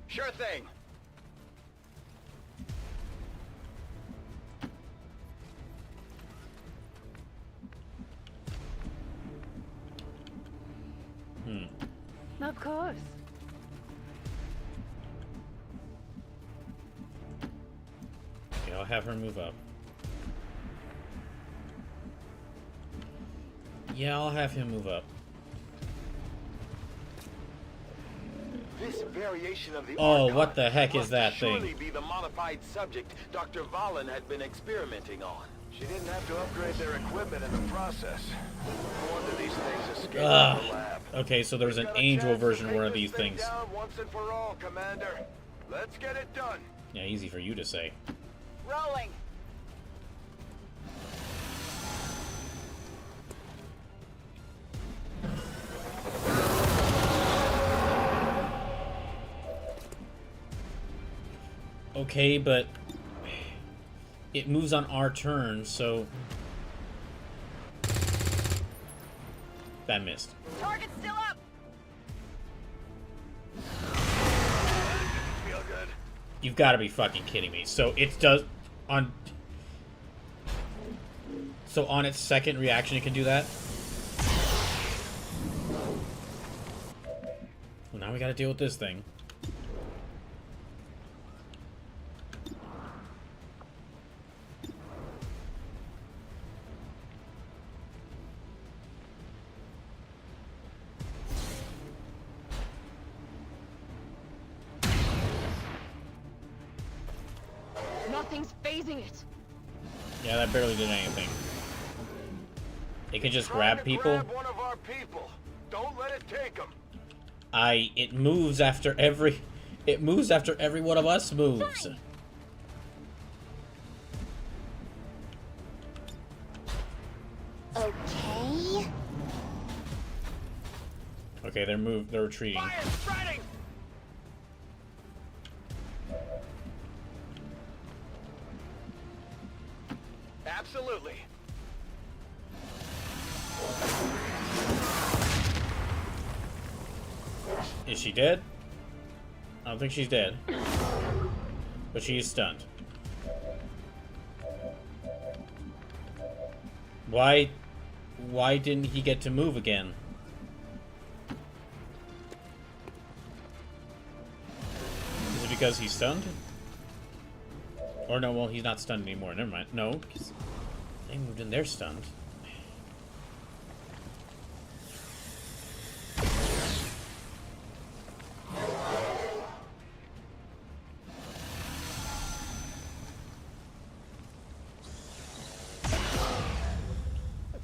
Sure thing. Of course. Okay, I'll have her move up. Yeah, I'll have him move up. This variation of the Oh, Archon what the heck is must that surely thing? be the modified subject Dr. Valen had been experimenting on. She didn't have to upgrade their equipment in the process. No wonder these things escaped the lab. Okay, so there's an Got a angel chance to version of take one of this these thing things. down once and for all, Commander. Let's get it done. Yeah, easy for you to say. Rolling. Okay, but it moves on our turn, so that missed. Target's still up. Feel good. You've got to be fucking kidding me. So it does on. So on its second reaction, it can do that. Well, now we got to deal with this thing. Nothing's phasing it. Yeah, that barely did anything. It can just Trying grab to people. Grab one of our people. Don't let it take them. It moves after every. It moves after every one of us moves. Okay. Okay, they're retreating. Fire spreading. Absolutely. Is she dead? I don't think she's dead. But she is stunned. Why didn't he get to move again? Is it because he's stunned? Or no, well, he's not stunned anymore. Never mind. No, because they moved and they're stunned.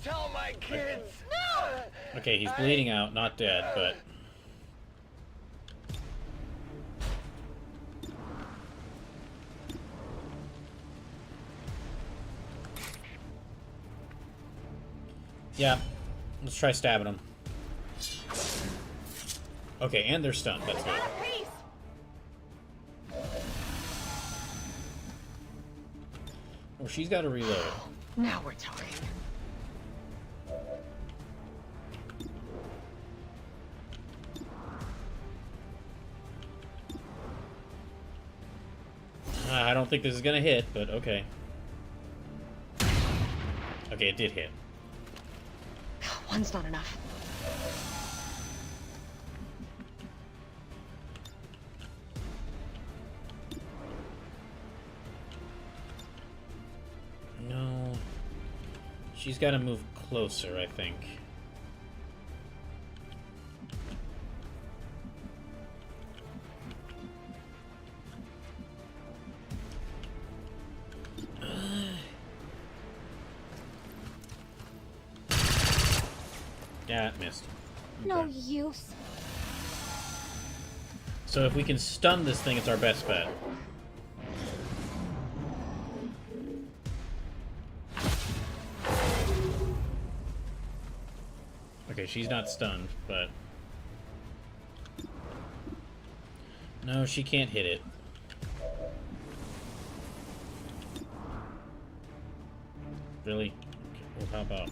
Tell my kids. Okay, he's bleeding out, not dead, but... Yeah, let's try stabbing him. Okay, and they're stunned, that's good. Well, she's got to reload. Now we're talking. I don't think this is gonna hit, but okay. Okay, it did hit. One's not enough. No. She's got to move closer, I think. Yeah, it missed. No Okay. use. So if we can stun this thing, it's our best bet. Okay, she's not stunned, but... No, she can't hit it. Really? Okay, well, how about...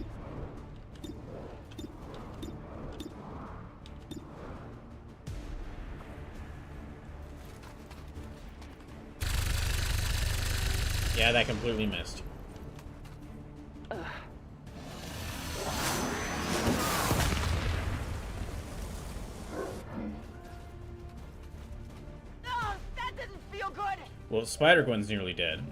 Yeah, that completely missed. That didn't feel good. Well, Spider-Gwen's nearly dead.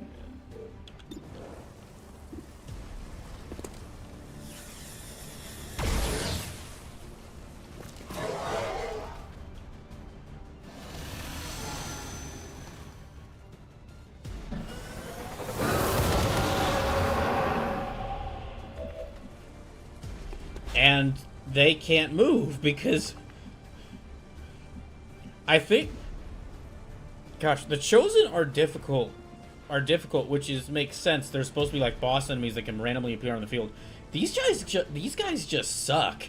And they can't move because I think, gosh, the Chosen are difficult, which makes sense. They're supposed to be like boss enemies that can randomly appear on the field. These guys just suck.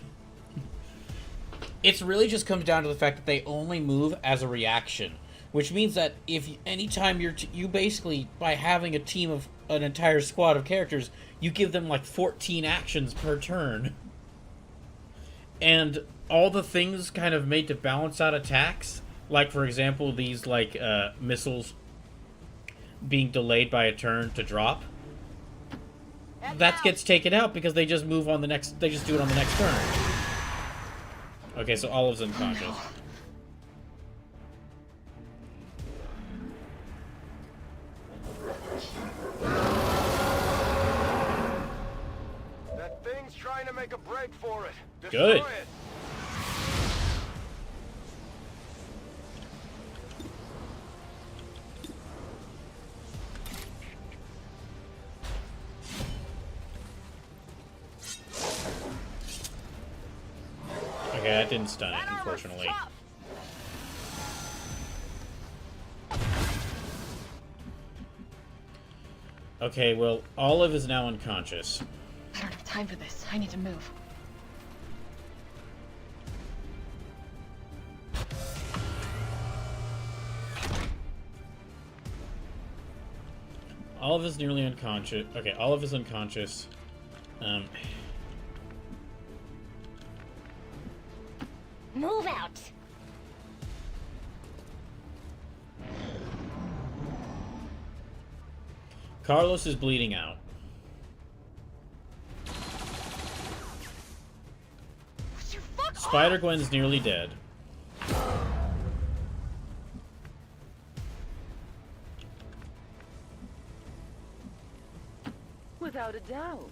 It's really just comes down to the fact that they only move as a reaction. which means that if anytime you basically, by having a team of an entire squad of characters, you give them like 14 actions per turn, and all the things kind of made to balance out attacks, like for example these like missiles being delayed by a turn to drop, that gets taken out because they just move on the next. They just do it on the next turn. Okay, so Olive's unconscious. That thing's trying to make a break for it. Destroy Good. it. Okay, that didn't stun it, unfortunately. Okay, well, Olive is now unconscious. I don't have time for this. I need to move. Olive is nearly unconscious. Okay, Olive is unconscious. Move out. Carlos is bleeding out. Spider-Gwen's nearly dead. Without a doubt.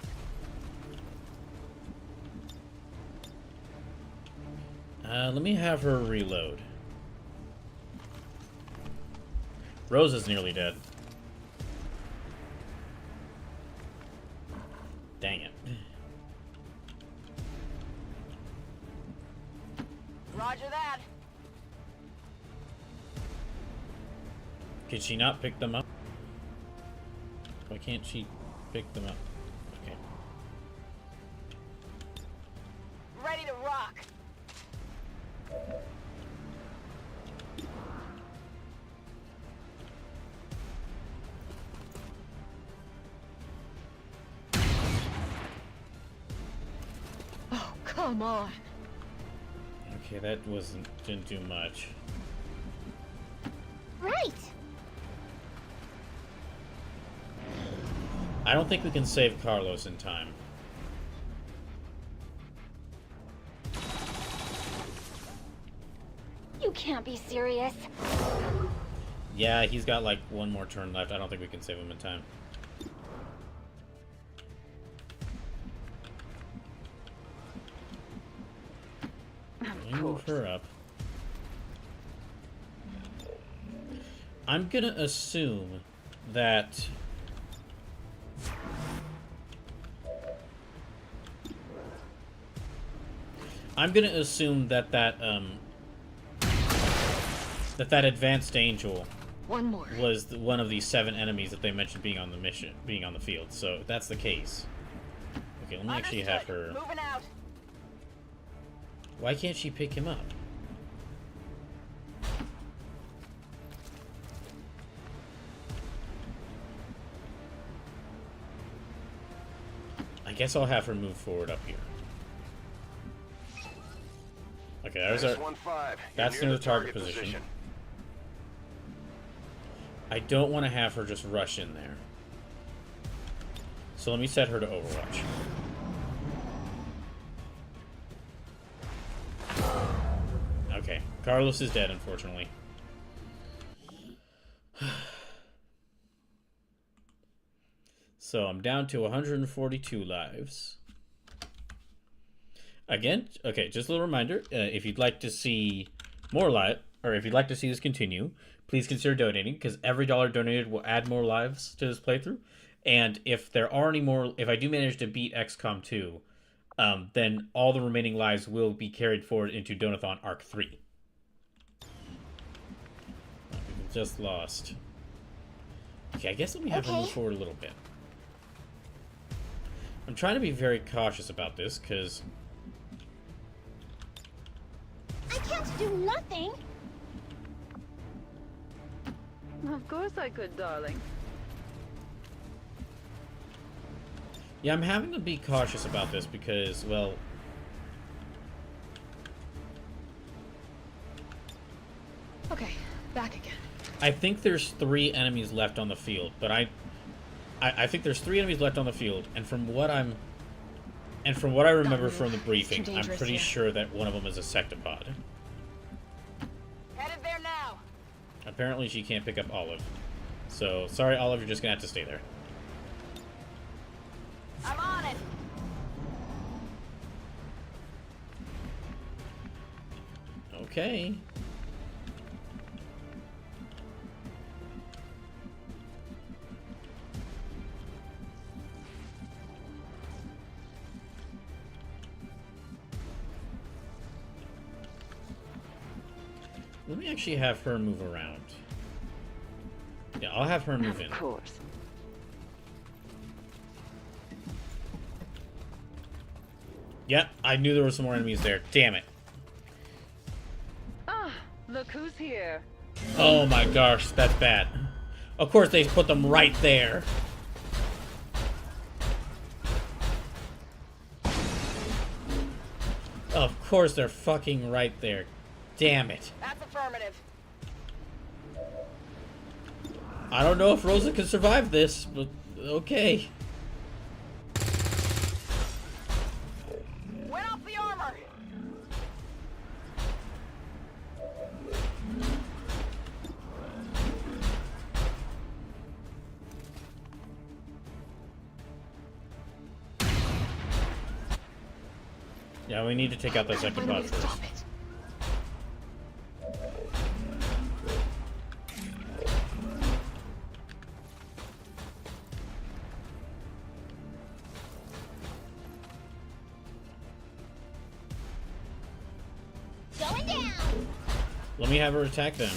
Let me have her reload. Rose is nearly dead. Dang it. Roger that. Could she not pick them up? Why can't she pick them up? Okay. Ready to rock. Oh, come on. Okay, that didn't do much. Right. I don't think we can save Carlos in time. You can't be serious. Yeah, he's got like one more turn left. I don't think we can save him in time. Move her up. I'm gonna assume that that advanced angel One more. was one of the 7 enemies that they mentioned being on the mission, being on the field. So if that's the case, okay, let me actually have her. Moving out. Why can't she pick him up? I guess I'll have her move forward up here. Okay, there's our. That's near the target position. I don't want to have her just rush in there. So let me set her to Overwatch. Okay, Carlos is dead, unfortunately. So I'm down to 142 lives. Again, okay, just a little reminder, if you'd like to see more live, or if you'd like to see this continue, please consider donating, because every dollar donated will add more lives to this playthrough. And if there are any more, if I do manage to beat XCOM 2, then all the remaining lives will be carried forward into Donothon Arc 3. We've just lost. Okay, I guess let me have her move forward a little bit. I'm trying to be very cautious about this, because I can't do nothing. Of course I could, darling. Yeah, I'm having to be cautious about this because, well... Okay, back again. I think there's 3 enemies left on the field, but I think there's 3 enemies left on the field, and from what I remember from the briefing, I'm pretty sure that one of them is a sectopod. Headed there now. Apparently she can't pick up Olive. So, sorry Olive, you're just gonna have to stay there. I'm on it. Okay. Let me actually have her move around. Yeah, I'll have her move in. Of course. Yep, I knew there were some more enemies there. Damn it. Ah, look who's here. Oh my gosh, that's bad. Of course they put them right there. Of course they're fucking right there. Damn it. That's affirmative. I don't know if Rosa can survive this, but okay. Went off the armor. Yeah, we need to take out that second bot first. Stop it. Going down. Let me have her attack them.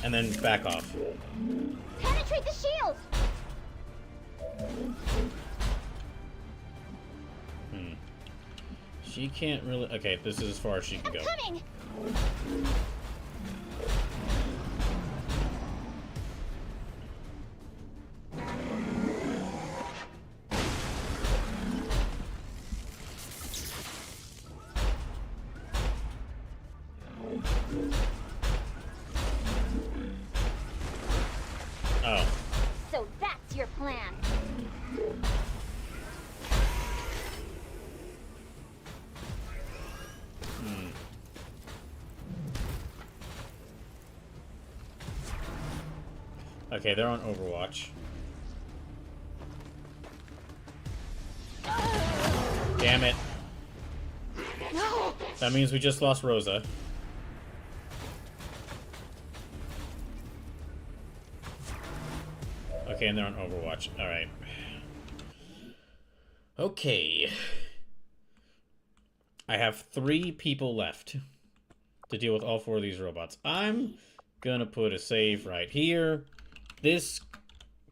And then back off. Penetrate the shield. She can't really... Okay, this is as far as she can go. Coming. Oh. So that's your plan. Okay, they're on Overwatch. Damn it. No! That means we just lost Rosa. Okay, and they're on Overwatch. Alright. Okay. I have 3 people left to deal with all 4 of these robots. I'm gonna put a save right here. This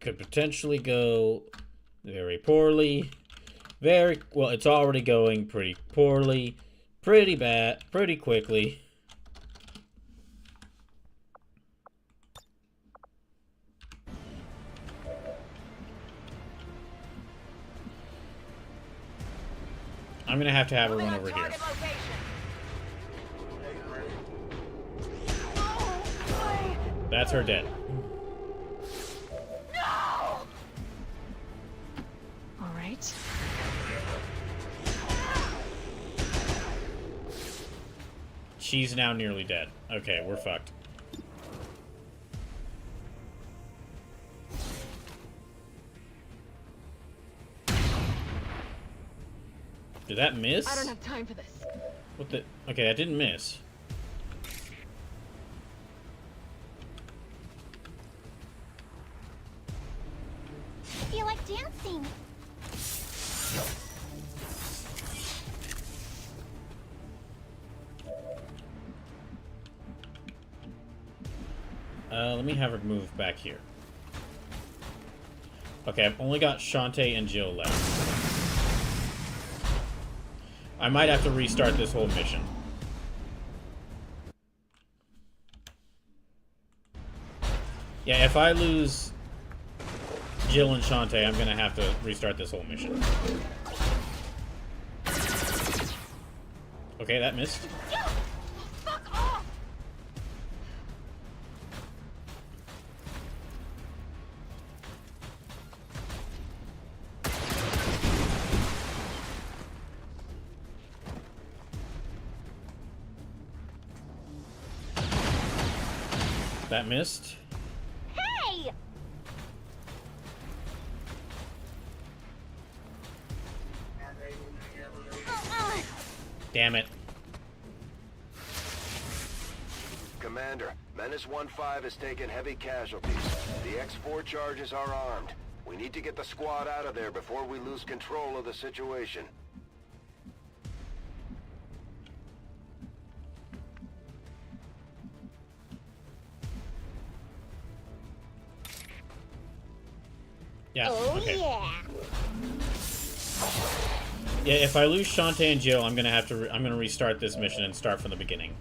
could potentially go very poorly. Well, it's already going pretty poorly. Pretty bad. Pretty quickly. I'm gonna have to have her run over here. That's her dead. All right. She's now nearly dead. Okay, we're fucked. Did that miss? I don't have time for this. What the? Okay, that didn't miss. I feel like dancing. Let me have her move back here. Okay, I've only got Shantae and Jill left. I might have to restart this whole mission. Yeah, if I lose Jill and Shantae, I'm gonna have to restart this whole mission. Okay, that missed. Fuck off! That missed. Hey! Damn it. Commander, Menace 1-5 has taken heavy casualties. The X4 charges are armed. We need to get the squad out of there before we lose control of the situation. Yeah. Oh, Okay. yeah. Yeah, if I lose Shantae and Jill, I'm gonna restart this mission and start from the beginning.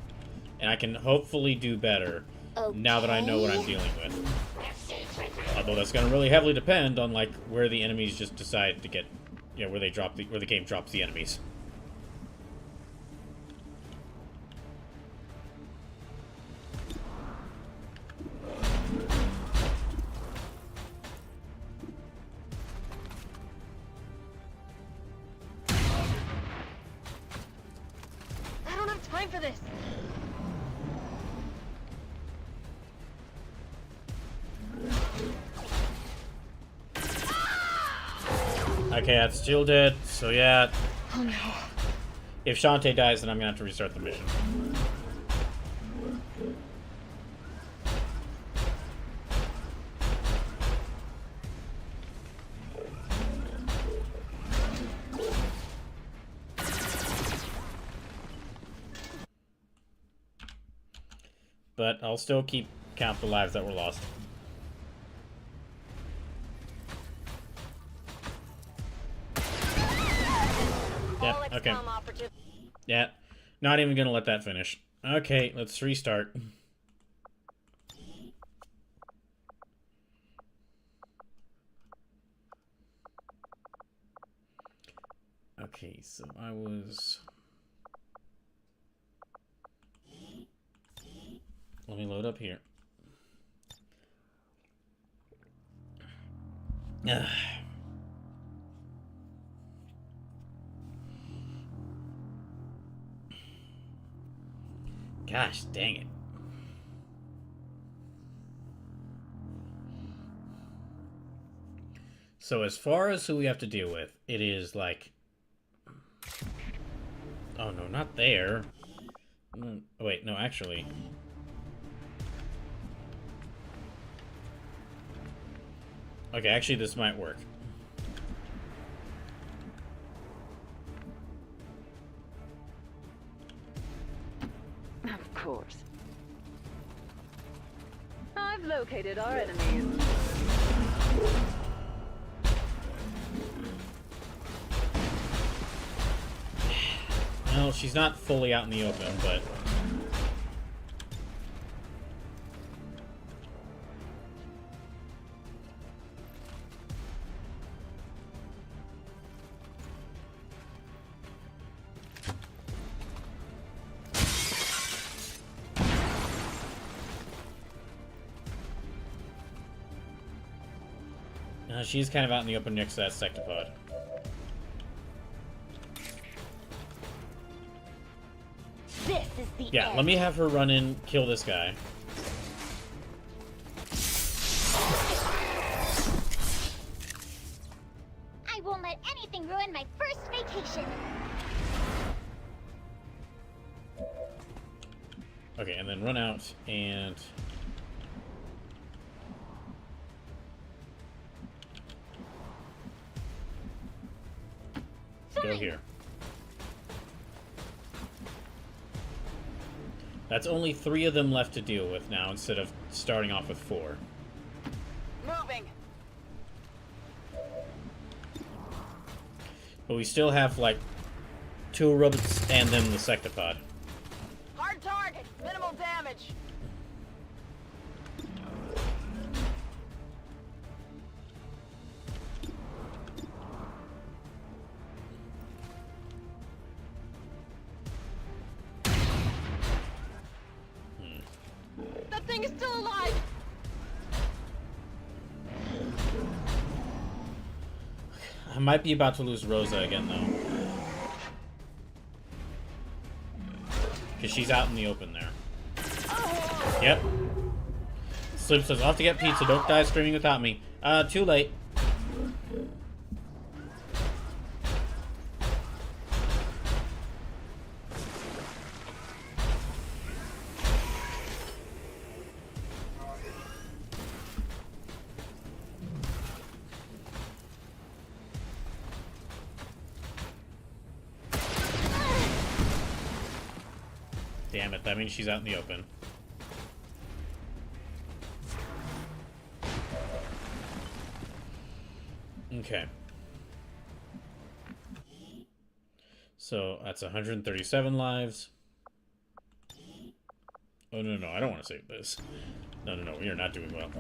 And I can hopefully do better now that I know what I'm dealing with. Although that's gonna really heavily depend on like where the enemies just decide to get, you know, where the game drops the enemies. I don't have time for this. Okay, that's Jill dead, so yeah. Oh no. If Shantae dies, then I'm gonna have to restart the mission. But I'll still count the lives that were lost. Yeah, okay. Yeah, not even gonna let that finish. Okay, let's restart. Okay, so I was... Let me load up here. Gosh, dang it. So as far as who we have to deal with, it is like... Oh no, not there. Oh, wait, no, actually... Okay, actually this might work. Of course. I've located our enemies. Well, she's not fully out in the open, but... she's kind of out in the open next to that sectopod. This is the Yeah, end. let me have her run in, kill this guy. I won't let anything ruin my first vacation. Okay, and then run out and... Go here. That's only 3 of them left to deal with now, instead of starting off with 4. Moving. But we still have, like, 2 robots and then the sectopod. Hard target. Minimal damage. I might be about to lose Rosa again, though. Because she's out in the open there. Yep. Slim says, I'll have to get pizza. Don't die screaming without me. Too late. Damn it, that means she's out in the open. Okay. So that's 137 lives. Oh, no, I don't want to save this. No, we are not doing well.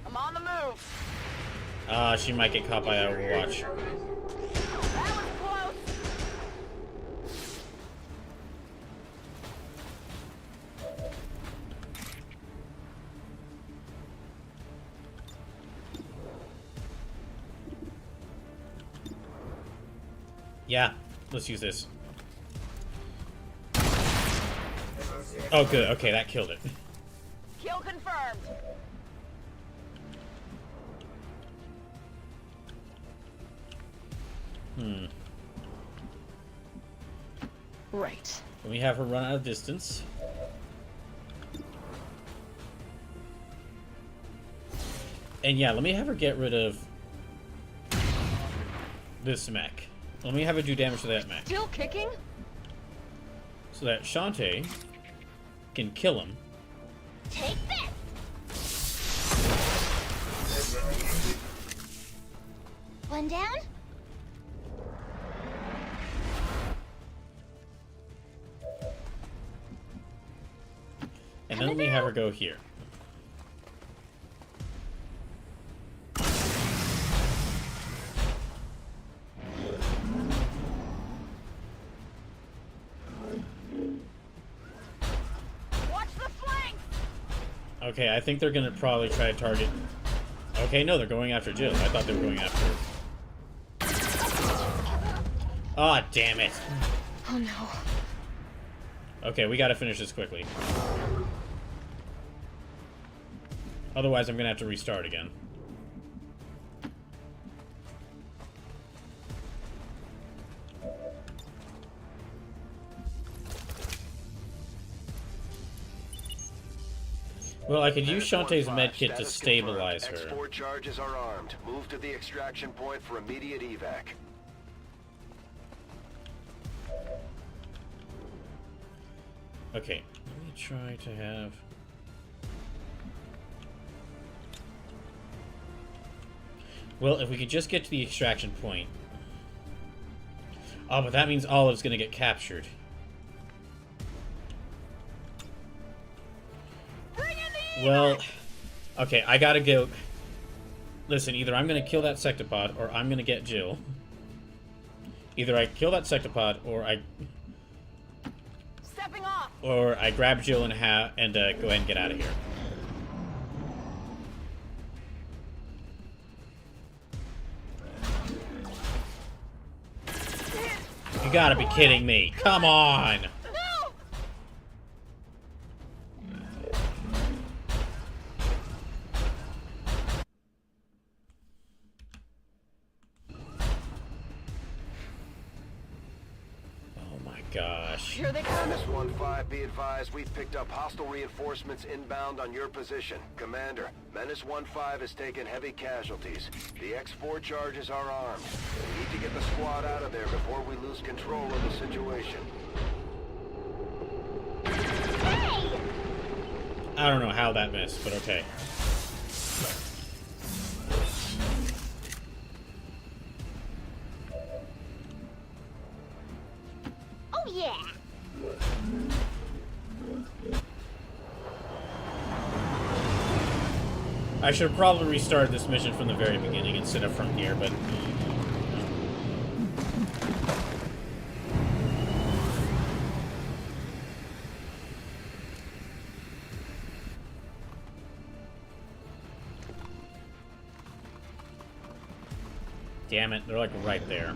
I'm on the move. She might get caught by Overwatch. That was close. Yeah, let's use this. Oh, good. Okay, that killed it. Kill confirmed. Right. Let me have her run out of distance. And yeah, let me have her get rid of this mech. Let me have her do damage to that mech. Still kicking? So that Shantae can kill him. Take this! One down? And then let me have her go here. Watch the flank. Okay, I think they're gonna probably try to target. Okay, no, they're going after Jill. I thought they were going after her. Ah, oh, damn it. Oh no. Okay, we gotta finish this quickly. Otherwise, I'm gonna have to restart again. Well, I could use Shantae's medkit to stabilize her. X4 charges are armed. Move to the extraction point for immediate evac. Okay, let me try to have... Well, if we could just get to the extraction point. Oh, but that means Olive's gonna get captured. Well, okay, I gotta go. Listen, either I'm gonna kill that sectopod, or I'm gonna get Jill. Either I kill that sectopod, or I grab Jill and go ahead and get out of here. You gotta be kidding me! Come on! Gosh. Here they come. Menace 1-5, be advised, we've picked up hostile reinforcements inbound on your position. Commander, Menace 1-5 has taken heavy casualties. The X4 charges are armed. We need to get the squad out of there before we lose control of the situation. Hey! I don't know how that missed, but okay. Oh yeah! I should have probably restarted this mission from the very beginning instead of from here, but... Damn it, they're like right there.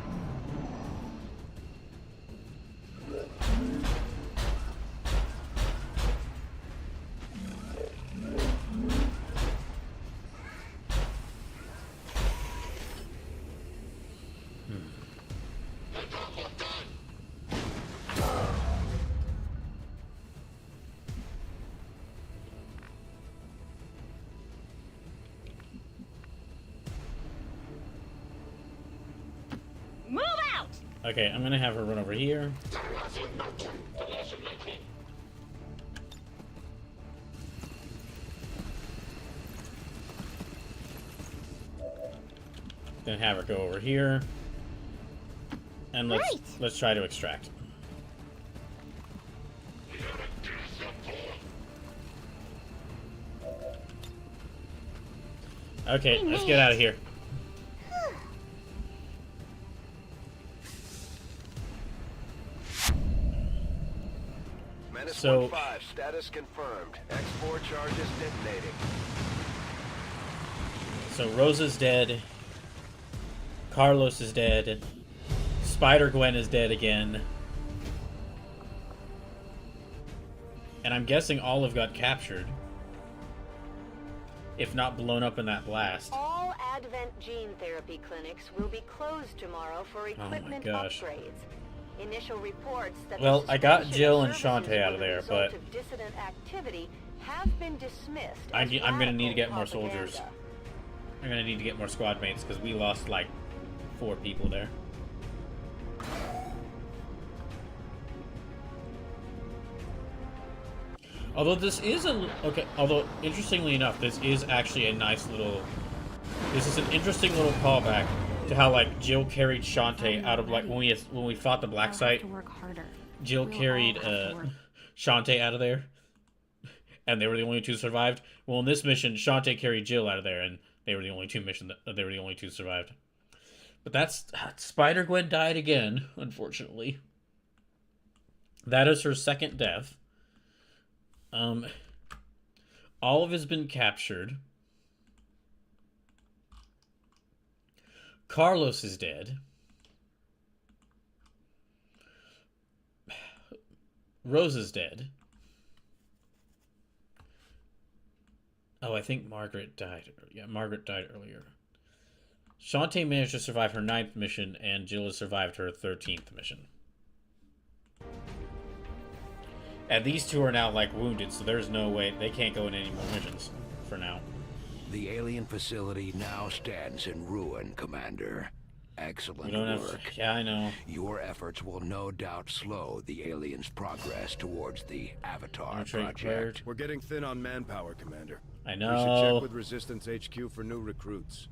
Move out! Okay, I'm gonna have her run over here. Then have her go over here. And let's try to extract. Okay, let's get out of here. Menace So- 1-5, status confirmed. X4 charges detonating. So Rosa's dead. Carlos is dead. Spider-Gwen is dead again. And I'm guessing Olive got captured. If not blown up in that blast. All Advent gene therapy clinics will be closed tomorrow for equipment gosh. upgrades. Initial reports that Well, the I got suspension Jill of and services Shantae out were of the there, result but of dissident activity have been dismissed I'm as gonna need to get radical more soldiers. propaganda. I'm gonna need to get more squad mates because we lost like 4 people there. Although this is although interestingly enough, this is actually a nice little. This is an interesting little callback to how like Jill carried Shantae out of like when we fought the black site. Jill carried Shantae out of there, and they were the only 2 survived. Well, in this mission, Shantae carried Jill out of there, and they were the only 2 they were the only 2 survived. But that's Spider-Gwen died again, unfortunately. That is her 2nd death. Olive has been captured. Carlos is dead. Rose is dead. Oh, I think Margaret died. Yeah, Margaret died earlier. Shantae managed to survive her 9th mission, and Jill has survived her 13th mission. And these 2 are now, like, wounded, so there's no way they can't go in any more missions for now. The alien facility now stands in ruin, Commander. Excellent We don't work. have. Yeah, I know. Your efforts will no doubt slow the aliens' progress towards the Avatar Infantry project. declared. We're getting thin on manpower, Commander. I We should know. check with Resistance HQ for new recruits.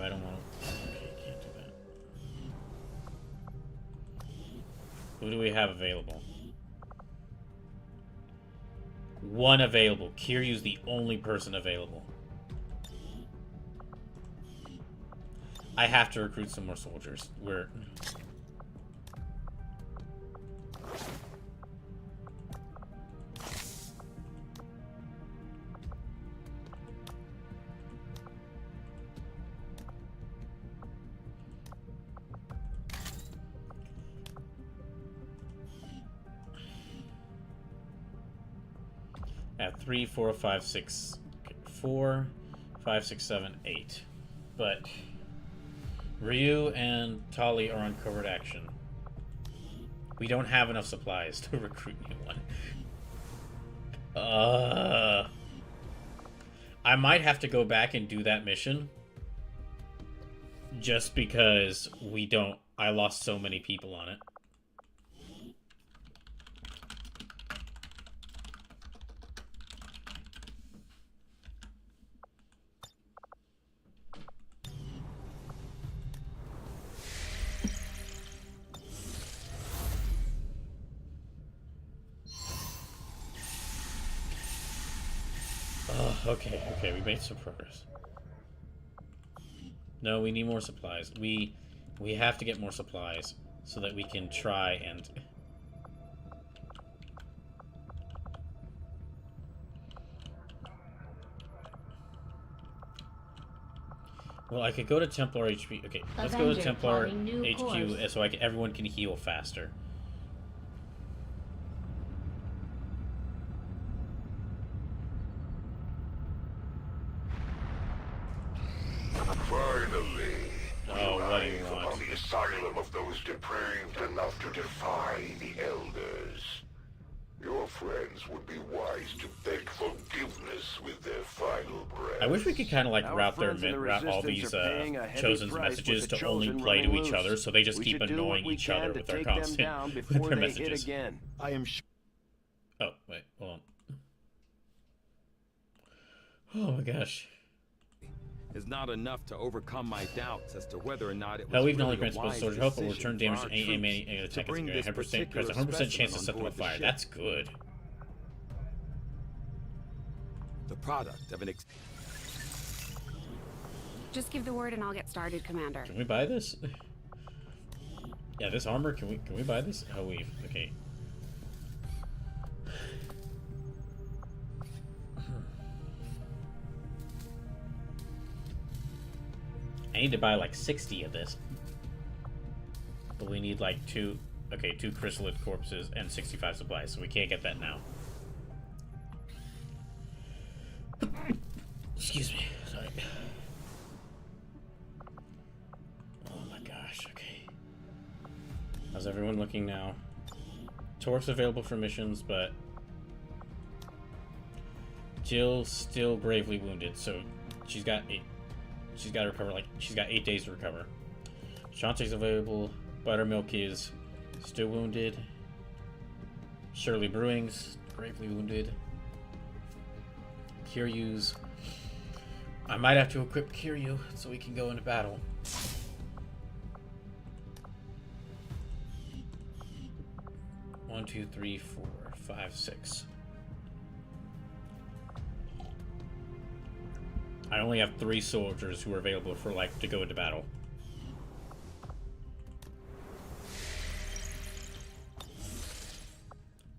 I don't want to. Okay, can't do that. Who do we have available? 1 available. Kiryu's the only person available. I have to recruit some more soldiers. We're... At 3, 4, 5, 6, 4, 5, 6, 7, 8. But Ryu and Tali are on covert action. We don't have enough supplies to recruit anyone. I might have to go back and do that mission. Just because I lost so many people on it. Okay, we made some progress. No, we need more supplies. We have to get more supplies so that we can try and... Well, I could go to Templar HP. Okay, let's go to Templar HQ so everyone can heal faster. Finally, oh, what do you want? On the asylum of those depraved enough to defy the Elders. Your friends would be wise to beg forgiveness with their final breath. I wish we could kind of like route all these Chosen's messages to only play to each other, so they just keep annoying each other with their constant with their messages. I am. Oh wait, hold on. Oh my gosh. Is not enough to overcome my doubts as to whether or not it was Hell, we've really only grants both soldier help, but will return damage to any attack. It's 100% chance to set them on fire. That's good. The product of an Just give the word and I'll get started, Commander. Can we buy this? Yeah, this armor. Can we buy this? Oh, okay. I need to buy like 60 of this. But we need like two chrysalid corpses and 65 supplies, so we can't get that now. Excuse me, sorry. Oh my gosh, okay. How's everyone looking now? Torque's available for missions, but Jill's still gravely wounded, so she's got to recover, she's got 8 days to recover. Shantae's available. Buttermilk is still wounded. Shirley Brewing's gravely wounded. Kiryu's... I might have to equip Kiryu so we can go into battle. One, two, three, 4, 5, 6. I only have 3 soldiers who are available for to go into battle.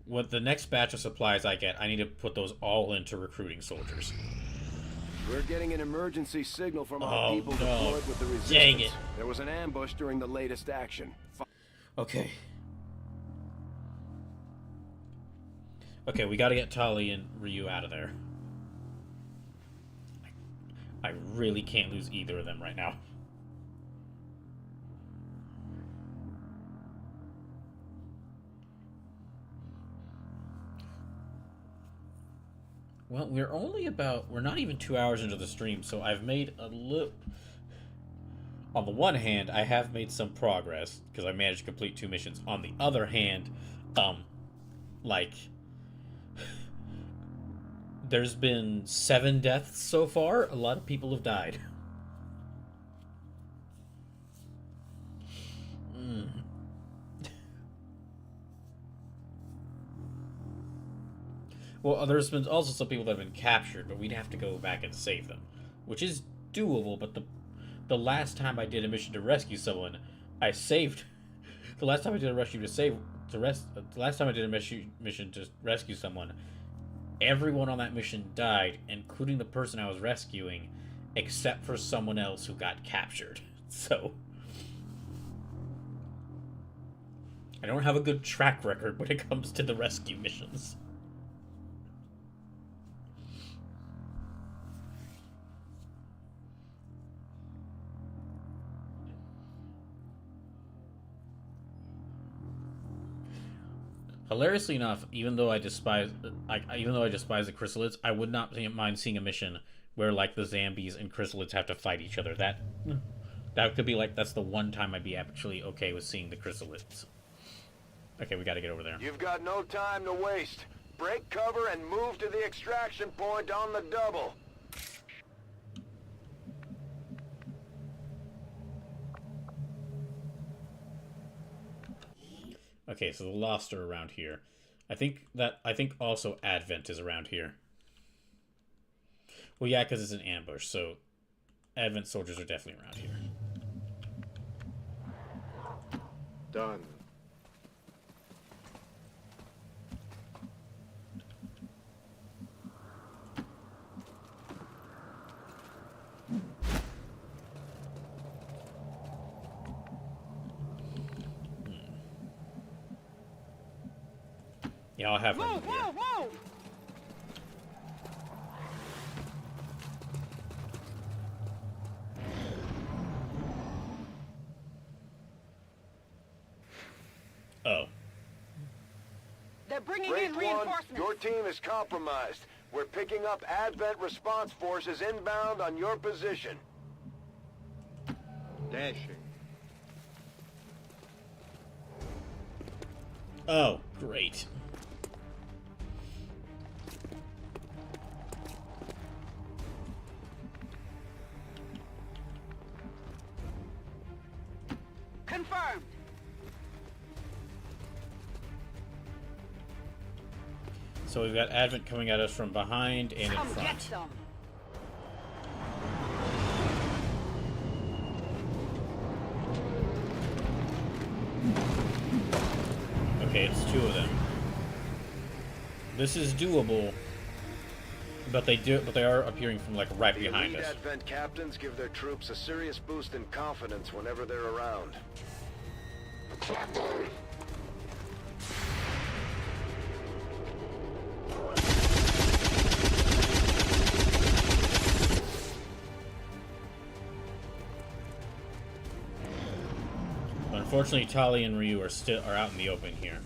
What the next batch of supplies I get, I need to put those all into recruiting soldiers. We're getting an emergency signal from our people deployed with the resistance. Dang it. There was an ambush during the latest action. Okay. Okay, we gotta get Tali and Ryu out of there. I really can't lose either of them right now. Well, we're not even 2 hours into the stream, so I've made a little... On the one hand, I have made some progress, because I managed to complete 2 missions. On the other hand, there's been 7 deaths so far. A lot of people have died. Well, there's been also some people that have been captured, but we'd have to go back and save them, which is doable. But the last time I did a mission to rescue someone, I saved. The last time I did a mission to rescue someone, everyone on that mission died, including the person I was rescuing, except for someone else who got captured. So I don't have a good track record when it comes to the rescue missions. Hilariously enough, even though I despise the chrysalids, I would not mind seeing a mission where the Zambies and chrysalids have to fight each other. That could be that's the one time I'd be actually okay with seeing the chrysalids. Okay, we got to get over there. You've got no time to waste. Break cover and move to the extraction point on the double. Okay, so the Lost are around here. I think also Advent is around here. Well, yeah, because it's an ambush, so Advent soldiers are definitely around here. Done. Yeah, I'll have her. Move, move, move! Oh. They're bringing Grade in 1, reinforcements. your team is compromised. We're picking up Advent response forces inbound on your position. Dashing. Oh, great. Confirmed. So we've got Advent coming at us from behind and in Come get front. some. Okay, it's two of them. This is doable, but they are appearing from like right The behind elite us. Advent captains give their troops a serious boost in confidence whenever they're around. But unfortunately, Tali and Ryu are out in the open here.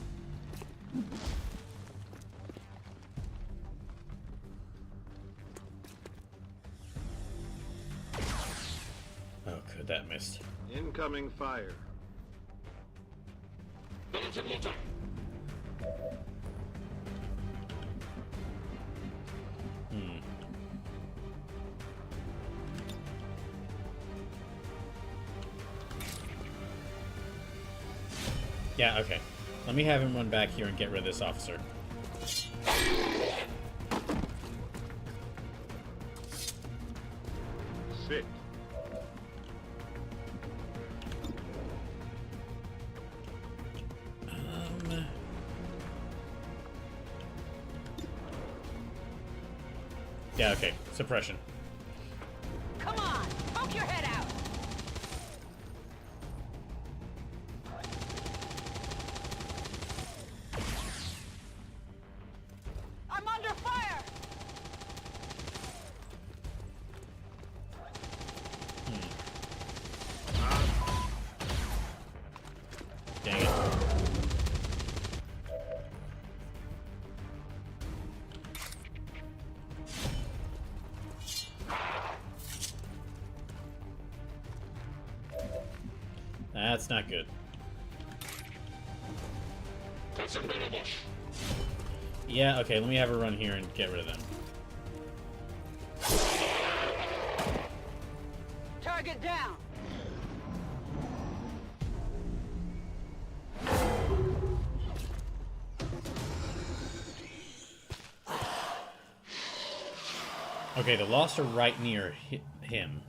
Oh, good, that missed. Incoming fire. Hmm. Yeah, okay. Let me have him run back here and get rid of this officer. Sit. Yeah, okay. Suppression. Come on, poke your head out. I'm under fire. Dang it. That's not good. Yeah, okay, let me have her run here and get rid of them. Target down. Okay, the Lost are right near him.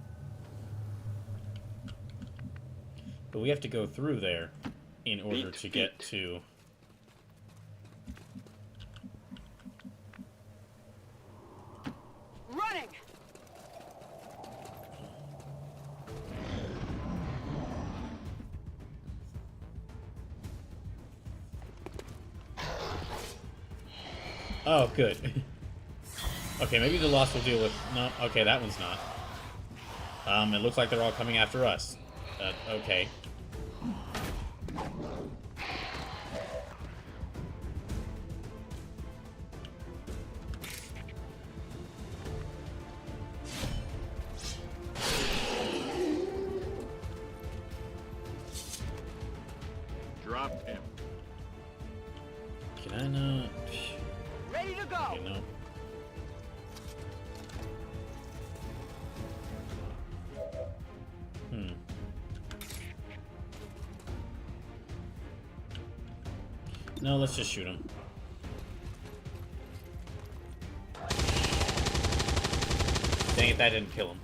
But we have to go through there in order to get to... Running. Oh, good. Okay, maybe the Lost will deal with... No, okay, that one's not. It looks like they're all coming after us. Okay. Dropped him. Can I not... Ready to go. Okay, no. No, let's just shoot him. Dang it, that didn't kill him.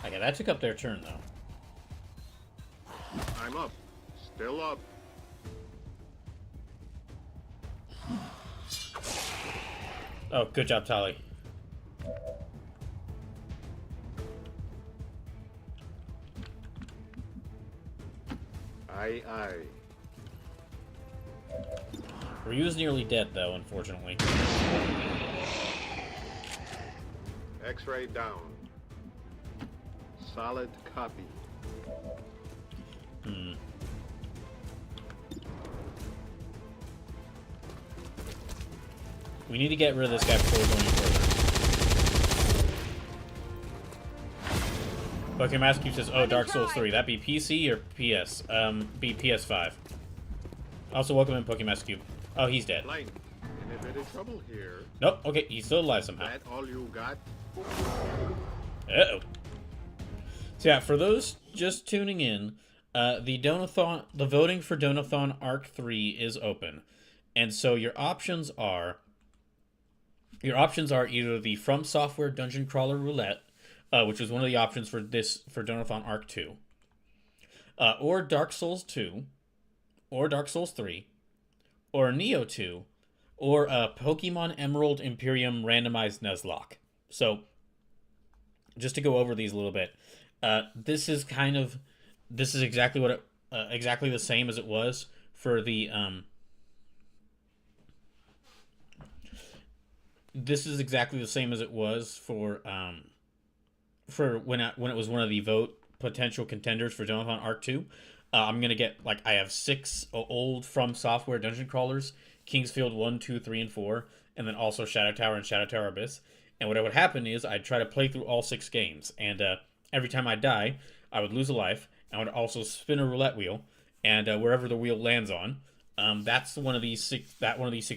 Okay, that took up their turn, though. I'm up. Still up. Oh, good job, Tali. Aye, aye. Ryu's nearly dead, though, unfortunately. X-ray down. Solid copy. Hmm. We need to get rid of this guy before we go any further. Pokemon Master Cube says, oh, Dark Souls 3. That be PC or PS? Be PS5. Also, welcome in, Pokemon Master Cube. Oh, he's dead. Line. In a bit of trouble here. Nope, okay, he's still alive somehow. That all you got? Uh-oh. So yeah, for those just tuning in, the voting for Donothon Arc 3 is open. And so your options are either the From Software Dungeon Crawler Roulette, which was one of the options for Donothon Arc 2, or Dark Souls 2, or Dark Souls 3, or Neo 2, or Pokemon Emerald Imperium Randomized Nuzlocke. So, just to go over these a little bit, this is exactly what exactly the same as it was for the this is exactly the same as it was for when it was one of the potential contenders for Donothon Arc 2. I'm gonna get, like, I have 6 old From Software dungeon crawlers: Kingsfield 1, 2, 3, and 4, and then also Shadow Tower and Shadow Tower Abyss. And what would happen is I'd try to play through all 6 games, and every time I die, I would lose a life. I would also spin a roulette wheel, and wherever the wheel lands on, that's one of these 6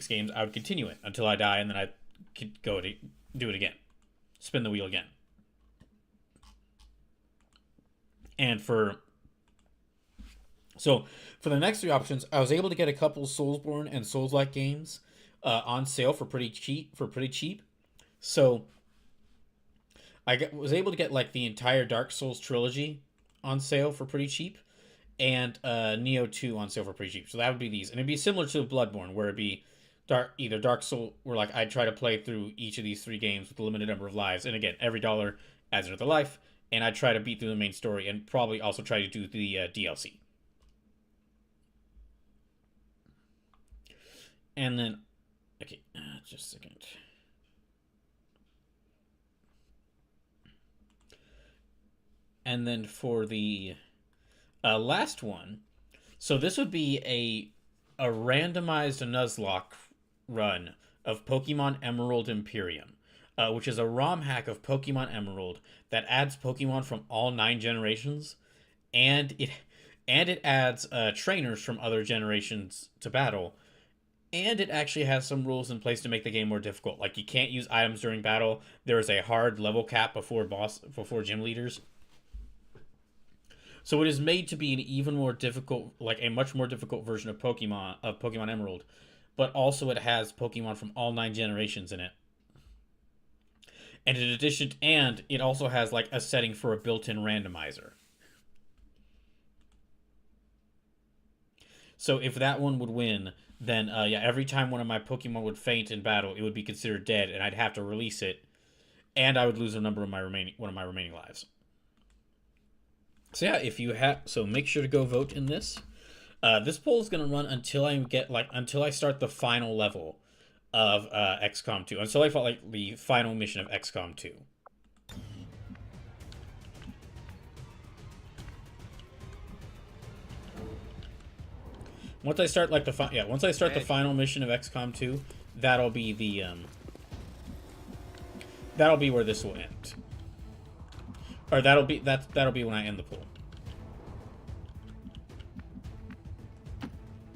games. I would continue it until I die, and then I could go to do it again, spin the wheel again. And for the next 3 options, I was able to get a couple Soulsborne and Souls-like games on sale for pretty cheap. So I was able to get, like, the entire Dark Souls trilogy on sale for pretty cheap, and Neo 2 on sale for pretty cheap. So that would be these, and it'd be similar to Bloodborne, where it'd be either Dark Soul, where, like, I'd try to play through each of these 3 games with a limited number of lives, and again, every dollar adds another life, and I'd try to beat through the main story, and probably also try to do the DLC. And then, okay, just a second. And then for the last one, so this would be a randomized Nuzlocke run of Pokemon Emerald Imperium, which is a ROM hack of Pokemon Emerald that adds Pokemon from all 9 generations, and it adds trainers from other generations to battle. And it actually has some rules in place to make the game more difficult. Like, you can't use items during battle. There is a hard level cap before gym leaders. So it is made to be an even more difficult, like a much more difficult version of Pokemon Emerald. But also it has Pokemon from all 9 generations in it. And in addition, it also has, like, a setting for a built-in randomizer. So if that one would win, then every time one of my Pokemon would faint in battle, it would be considered dead, and I'd have to release it, and I would lose one of my remaining lives. So yeah, so make sure to go vote in this. This poll is going to run until I start the final level of XCOM 2, until I felt like the final mission of XCOM 2. Once I start the final mission of XCOM 2, that'll be where this will end. Or that'll be when I end the pool.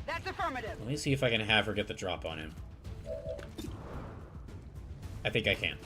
That's affirmative. Let me see if I can have her get the drop on him. I think I can.